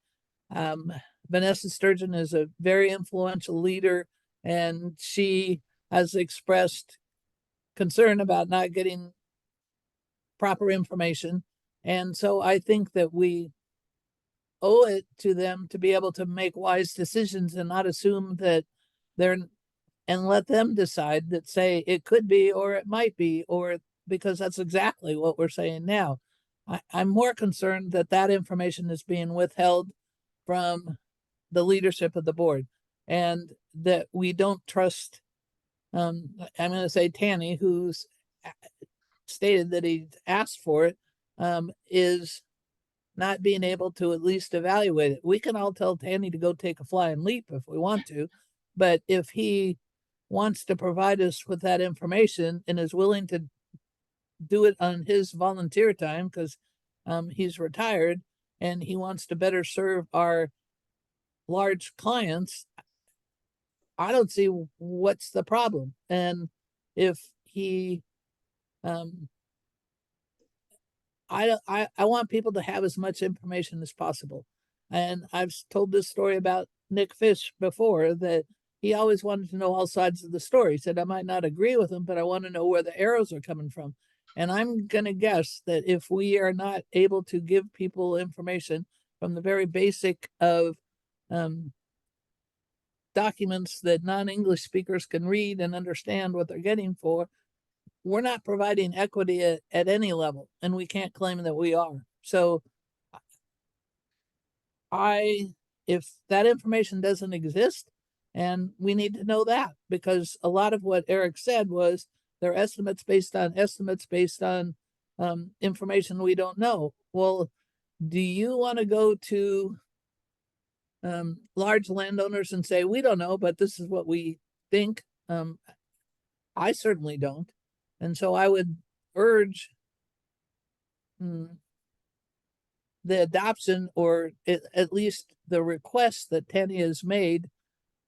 D: Vanessa Sturgeon is a very influential leader, and she has expressed concern about not getting proper information. And so I think that we owe it to them to be able to make wise decisions and not assume that and let them decide, that say it could be, or it might be, or because that's exactly what we're saying now. I'm more concerned that that information is being withheld from the leadership of the board, and that we don't trust, I'm going to say Tanny, who's stated that he asked for it, is not being able to at least evaluate it. We can all tell Tanny to go take a flying leap if we want to, but if he wants to provide us with that information and is willing to do it on his volunteer time, because he's retired and he wants to better serve our large clients, I don't see what's the problem. And if he, I want people to have as much information as possible. And I've told this story about Nick Fish before, that he always wanted to know all sides of the story. He said, I might not agree with him, but I want to know where the arrows are coming from. And I'm going to guess that if we are not able to give people information from the very basic of documents that non-English speakers can read and understand what they're getting for, we're not providing equity at any level, and we can't claim that we are. So if that information doesn't exist, and we need to know that, because a lot of what Eric said was they're estimates based on information we don't know. Well, do you want to go to large landowners and say, we don't know, but this is what we think. I certainly don't. And so I would urge the adoption, or at least the request that Tenny has made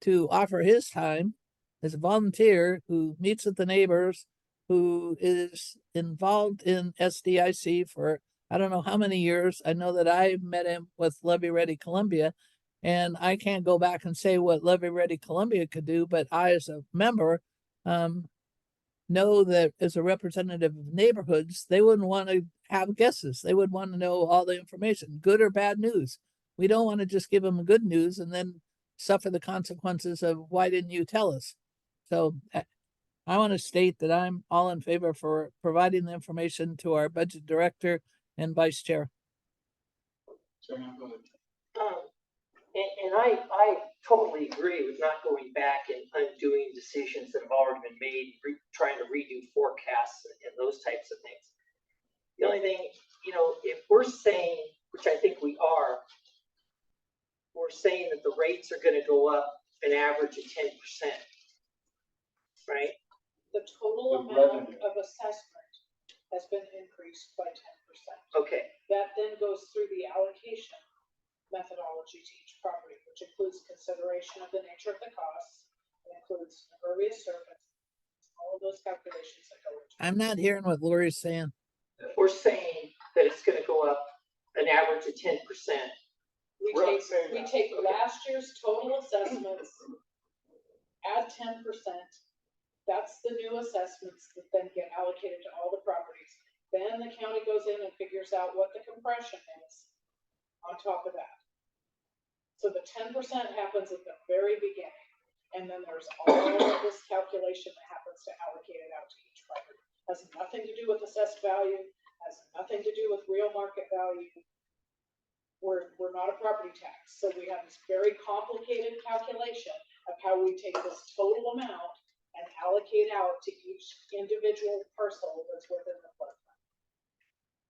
D: to offer his time as a volunteer who meets with the neighbors, who is involved in SDIC for I don't know how many years. I know that I met him with Levy Ready Columbia, and I can't go back and say what Levy Ready Columbia could do, but I, as a member, know that as a representative of neighborhoods, they wouldn't want to have guesses. They would want to know all the information, good or bad news. We don't want to just give them good news and then suffer the consequences of why didn't you tell us? So I want to state that I'm all in favor for providing the information to our budget director and vice chair.
M: And I totally agree with not going back and undoing decisions that have already been made, trying to redo forecasts and those types of things. The only thing, you know, if we're saying, which I think we are, we're saying that the rates are going to go up an average of 10%, right?
I: The total amount of assessment has been increased by 10%.
M: Okay.
I: That then goes through the allocation methodology to each property, which includes consideration of the nature of the costs, it includes impervious surface, all of those calculations that go into it.
D: I'm not hearing what Lori's saying.
M: We're saying that it's going to go up an average of 10%.
I: We take last year's total assessments, add 10%. That's the new assessments that then get allocated to all the properties. Then the county goes in and figures out what the compression is on top of that. So the 10% happens at the very beginning. And then there's all of this calculation that happens to allocate it out to each property. Has nothing to do with assessed value, has nothing to do with real market value. We're not a property tax. So we have this very complicated calculation of how we take this total amount and allocate out to each individual parcel that's within the floodplain.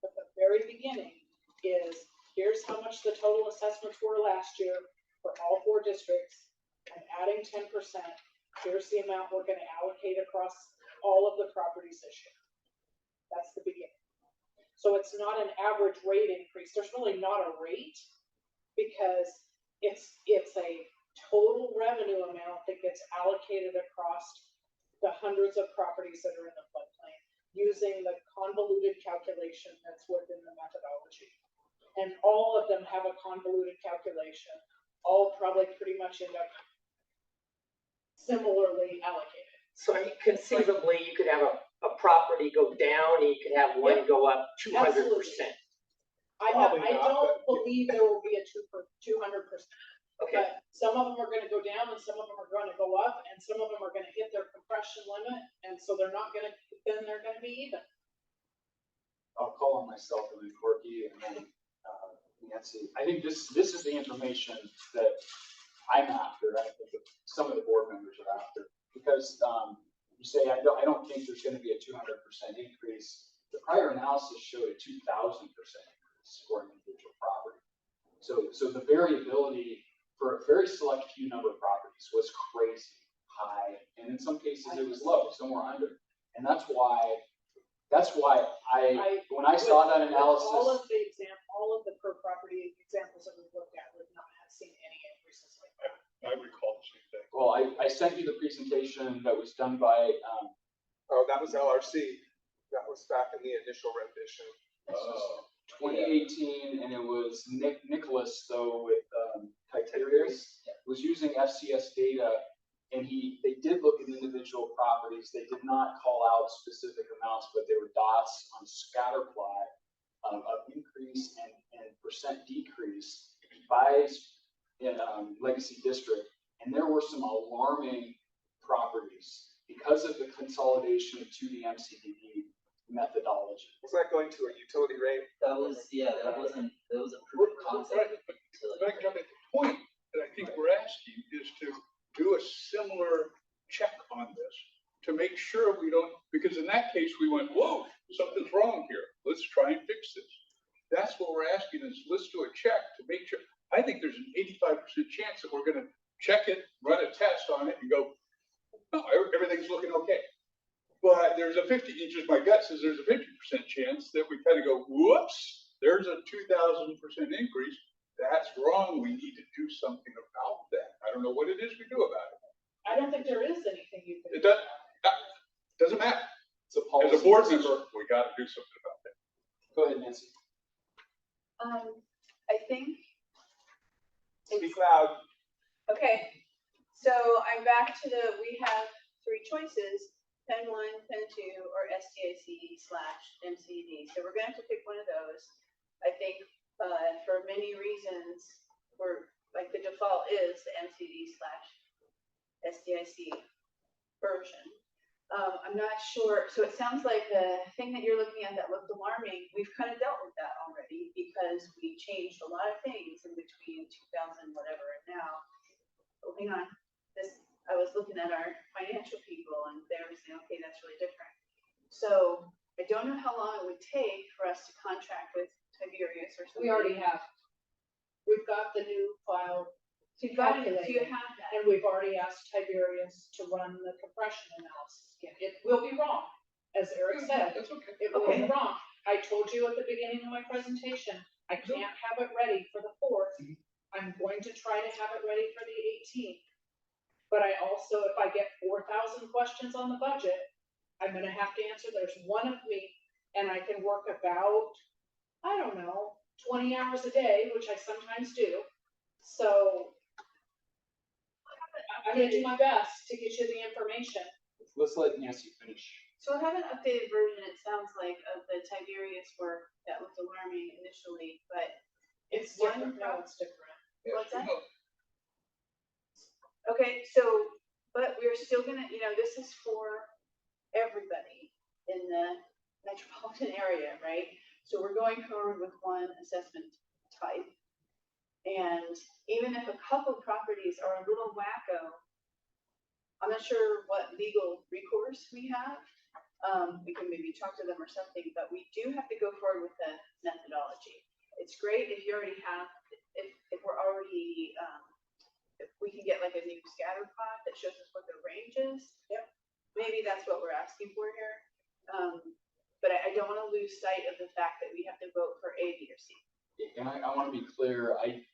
I: But the very beginning is, here's how much the total assessments were last year for all 4 districts, and adding 10%, here's the amount we're going to allocate across all of the properties this year. That's the beginning. So it's not an average rate increase. There's really not a rate, because it's a total revenue amount that gets allocated across the hundreds of properties that are in the floodplain using the convoluted calculation that's within the methodology. And all of them have a convoluted calculation. All probably pretty much end up similarly allocated.
M: So I mean, conceivably, you could have a property go down and you could have one go up 200%.
I: I don't believe there will be a 200%.
M: Okay.
I: But some of them are going to go down and some of them are going to go up, and some of them are going to hit their compression limit, and so they're not going to, then they're going to be even.
A: I'll call on myself and then Corky and then Nancy. I think this is the information that I'm after. I think that some of the board members are after, because you say I don't think there's going to be a 200% increase. The prior analysis showed a 2,000% increase for an individual property. So the variability for a very select few number of properties was crazy high, and in some cases it was low, somewhere under. And that's why when I saw that analysis,
I: all of the per property examples that we've looked at would not have seen any increases like that.
J: I recall the same thing.
A: well, I sent you the presentation that was done by
B: Oh, that was LRC. That was back in the initial rendition.
A: 2018, and it was Nicholas though with Tiberius was using FCS data, and they did look at individual properties. They did not call out specific amounts, but they were dots on scatter plot of increase and percent decrease by legacy district, and there were some alarming properties because of the consolidation to the MCDD methodology.
B: Was that going to a utility rate?
E: That was a proof of concept.
J: Back up at the point that I think we're asking is to do a similar check on this to make sure we don't, because in that case we went, whoa, something's wrong here. Let's try and fix this. That's what we're asking is let's do a check to make sure. I think there's an 85% chance that we're going to check it, run a test on it and go, no, everything's looking okay. But there's a 50, just my gut says there's a 50% chance that we kind of go, whoops, there's a 2,000% increase. That's wrong. We need to do something about that. I don't know what it is we do about it.
I: I don't think there is anything you can.
J: It doesn't matter.
A: It's a policy
J: As a board
A: decision.
J: member, we got to do something about that.
A: Go ahead, Nancy.
F: I think.
B: Speak loud.
F: Okay, so I'm back to we have three choices, Pen 1, Pen 2, or STIC/MCD. So we're gonna have to pick one of those. I think, for many reasons, like the default is the MCD/STIC version. I'm not sure, so it sounds like the thing that you're looking at that looked alarming, we've kind of dealt with that already because we changed a lot of things in between 2000 whatever and now. Oh, hang on, I was looking at our financial people and they were saying, okay, that's really different. So I don't know how long it would take for us to contract with Tiberius or something.
I: We already have. We've got the new file.
F: So you have that.
I: And we've already asked Tiberius to run the compression analysis again. It will be wrong, as Eric said.
J: That's okay.
I: It will be wrong. I told you at the beginning of my presentation, I can't have it ready for the 4th. I'm going to try to have it ready for the 18th. But I also, if I get 4,000 questions on the budget, I'm gonna have to answer. There's one of me, and I can work about, I don't know, 20 hours a day, which I sometimes do. So I'm gonna do my best to get you the information.
A: Let's let Nancy finish.
F: So I have an updated version, it sounds like, of the Tiberius work that looked alarming initially, but
I: It's
F: one
I: different. No, it's different.
F: what's that? Okay, so, but we're still gonna, this is for everybody in the metropolitan area, right? So we're going forward with one assessment type. And even if a couple properties are a little wacko, I'm not sure what legal recourse we have. We can maybe talk to them or something, but we do have to go forward with the methodology. It's great if you already have, if we're already, if we can get like a new scatter plot that shows us what the range is. Yep. Maybe that's what we're asking for here. But I don't want to lose sight of the fact that we have to vote for A, B, or C.
A: And I want to be clear, I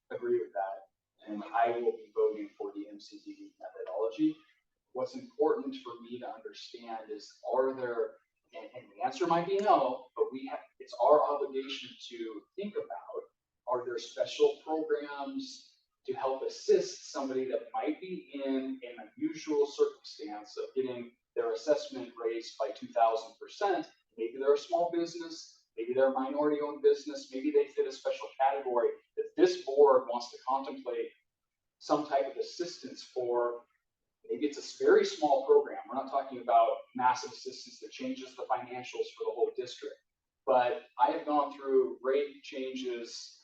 A: agree with that, and I will be voting for the MCD methodology. What's important for me to understand is, are there, and the answer might be no, but it's our obligation to think about, are there special programs to help assist somebody that might be in an unusual circumstance of getting their assessment raised by 2,000%. Maybe they're a small business, maybe they're a minority-owned business, maybe they fit a special category that this board wants to contemplate some type of assistance for. Maybe it's a very small program. We're not talking about massive assistance that changes the financials for the whole district. But I have gone through rate changes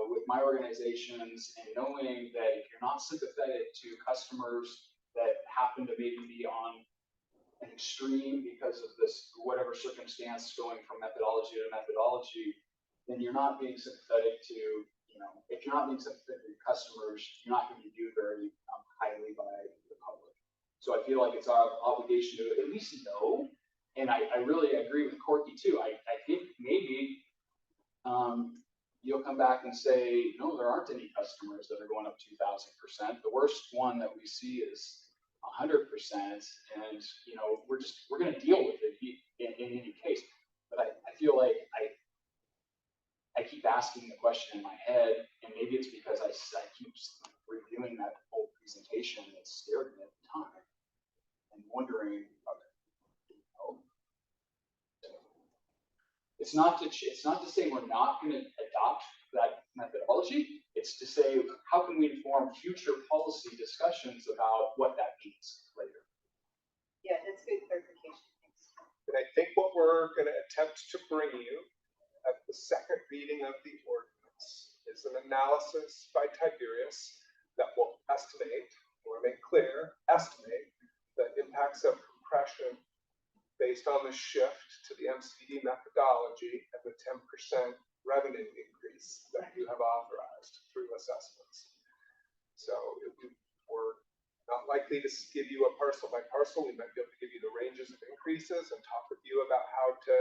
A: with my organizations, and knowing that if you're not sympathetic to customers that happen to maybe be on an extreme because of this, whatever circumstance going from methodology to methodology, then you're not being sympathetic to, if you're not being sympathetic to your customers, you're not going to be viewed very highly by the public. So I feel like it's our obligation to at least know, and I really agree with Corky too. I think maybe you'll come back and say, no, there aren't any customers that are going up 2,000%. The worst one that we see is 100%, and we're going to deal with it in any case. But I feel like I keep asking the question in my head, and maybe it's because I keep reviewing that whole presentation that's staring at the time and wondering, it's not to say we're not going to adopt that methodology. It's to say, how can we inform future policy discussions about what that means later?
F: Yeah, that's good clarification. Thanks.
B: And I think what we're going to attempt to bring you at the second reading of the ordinance is an analysis by Tiberius that will estimate, I want to make clear, estimate the impacts of compression based on the shift to the MCD methodology and the 10% revenue increase that you have authorized through assessments. So Not likely to give you a parcel by parcel. We might be able to give you the ranges of increases and talk with you about how to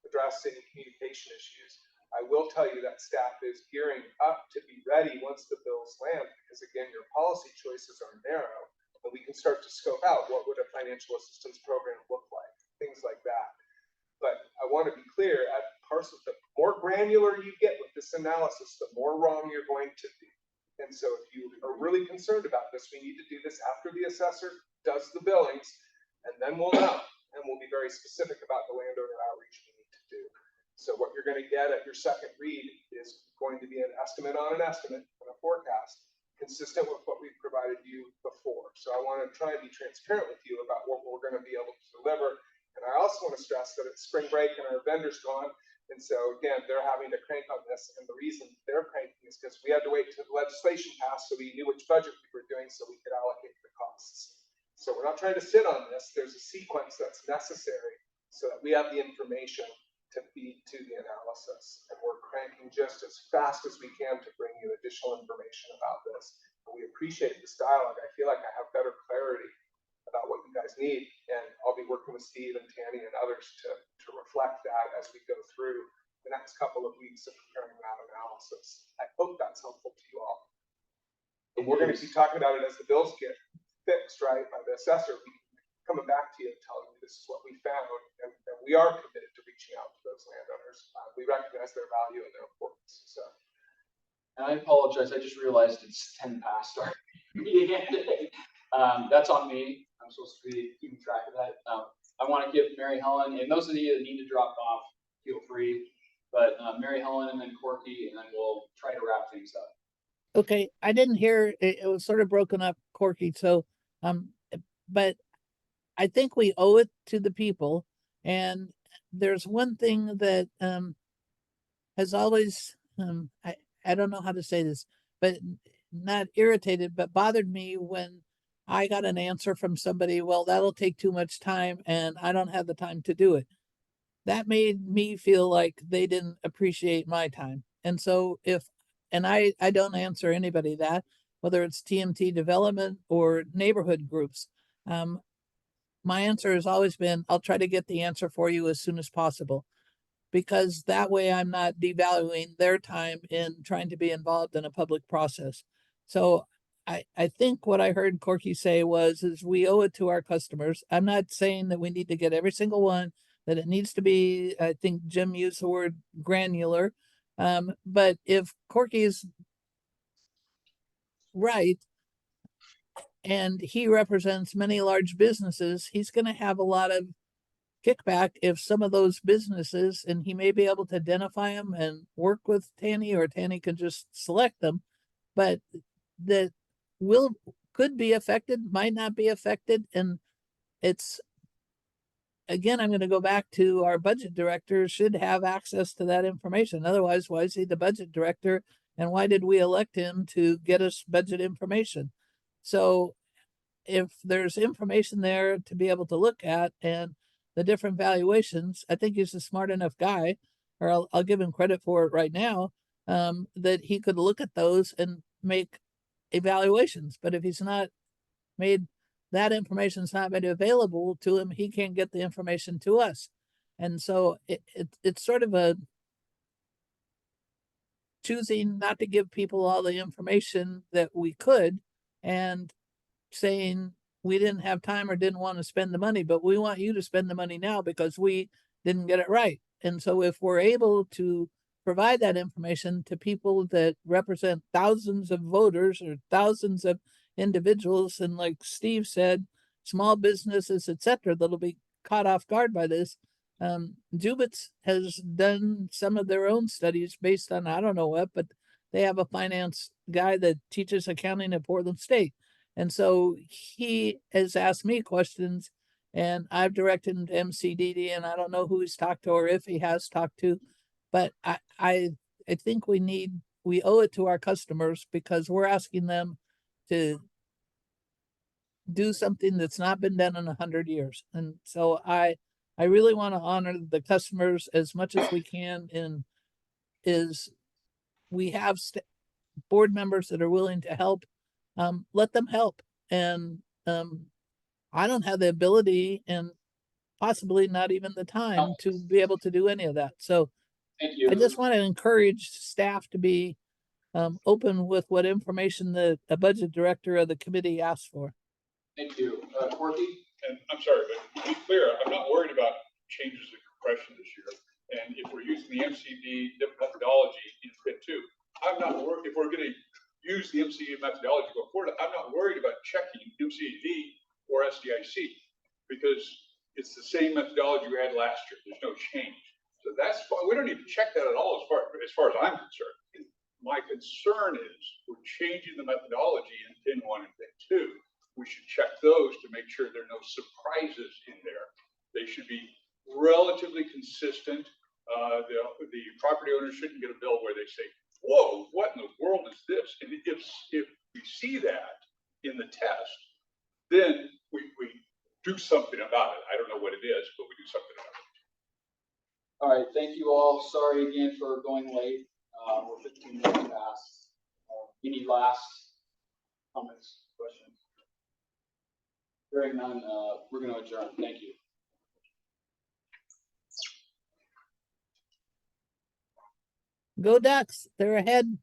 B: address any communication issues. I will tell you that staff is gearing up to be ready once the bills land, because again, your policy choices are narrow, and we can start to scope out what would a financial assistance program look like, things like that. But I want to be clear, at parcels, the more granular you get with this analysis, the more wrong you're going to be. And so if you are really concerned about this, we need to do this after the assessor does the billings, and then we'll know, and we'll be very specific about the landowner outreach we need to do. So what you're going to get at your second read is going to be an estimate on an estimate and a forecast consistent with what we've provided you before. So I want to try and be transparent with you about what we're going to be able to deliver. And I also want to stress that it's spring break and our vendor's gone. And so again, they're having to crank on this. And the reason they're cranking is because we had to wait till the legislation passed so we knew which budget we were doing so we could allocate the costs. So we're not trying to sit on this. There's a sequence that's necessary so that we have the information to feed to the analysis. And we're cranking just as fast as we can to bring you additional information about this. And we appreciate this dialogue. I feel like I have better clarity about what you guys need. And I'll be working with Steve and Tanny and others to reflect that as we go through the next couple of weeks of preparing that analysis. I hope that's helpful to you all. But we're going to be talking about it as the bills get fixed, right, by the assessor. We coming back to you and telling you this is what we found, and we are committed to reaching out to those landowners. We recognize their value and their importance. So,
A: and I apologize. I just realized it's 10 past our meeting ended. That's on me. I'm supposed to be keeping track of that. I want to give Mary Helen, and those of you that need to drop off, feel free. But Mary Helen and then Corky, and then we'll try to wrap things up.
D: Okay, I didn't hear it, it was sort of broken up, Corky. So, but I think we owe it to the people. And there's one thing that has always I don't know how to say this, but not irritated, but bothered me when I got an answer from somebody, well, that'll take too much time and I don't have the time to do it. That made me feel like they didn't appreciate my time. And so and I don't answer anybody that, whether it's TMT development or neighborhood groups. My answer has always been, I'll try to get the answer for you as soon as possible, because that way I'm not devaluing their time in trying to be involved in a public process. So I think what I heard Corky say is we owe it to our customers. I'm not saying that we need to get every single one, that it needs to be, I think Jim used the word granular. But if Corky is right, and he represents many large businesses, he's going to have a lot of kickback if some of those businesses, and he may be able to identify them and work with Tanny, or Tanny can just select them, but that could be affected, might not be affected. And it's, again, I'm going to go back to our budget director should have access to that information. Otherwise, why is he the budget director? And why did we elect him to get us budget information? So if there's information there to be able to look at and the different valuations, I think he's a smart enough guy, or I'll give him credit for it right now, that he could look at those and make evaluations. But if he's not made, that information's not made available to him, he can't get the information to us. And so it's sort of a choosing not to give people all the information that we could, and saying we didn't have time or didn't want to spend the money, but we want you to spend the money now because we didn't get it right. And so if we're able to provide that information to people that represent thousands of voters or thousands of individuals, and like Steve said, small businesses, etc., that'll be caught off guard by this. Jubitz has done some of their own studies based on, I don't know what, but they have a finance guy that teaches accounting at Portland State. And so he has asked me questions, and I've directed him to MCDD, and I don't know who he's talked to or if he has talked to, but I think we owe it to our customers, because we're asking them to do something that's not been done in 100 years. And so I really want to honor the customers as much as we can, and we have board members that are willing to help. Let them help. and I don't have the ability and possibly not even the time to be able to do any of that. So
A: Thank you.
D: I just want to encourage staff to be open with what information the budget director of the committee asks for.
A: Thank you. Corky?
J: And I'm sorry, but to be clear, I'm not worried about changes in compression this year. And if we're using the MCD methodology in Fit 2, I'm not worried, if we're gonna use the MCD methodology going forward, I'm not worried about checking MCD or SDIC, because it's the same methodology we had last year. There's no change. So that's why we don't need to check that at all as far as I'm concerned. My concern is we're changing the methodology in Fin 1 and Fin 2. We should check those to make sure there are no surprises in there. They should be relatively consistent. The property owner shouldn't get a bill where they say, whoa, what in the world is this? And if we see that in the test, then we do something about it. I don't know what it is, but we do something about it.
A: All right, thank you all. Sorry again for going late. We're 15 minutes past. Any last comments, questions? Hearing none, we're going to adjourn. Thank you.
D: Go Ducks, they're ahead.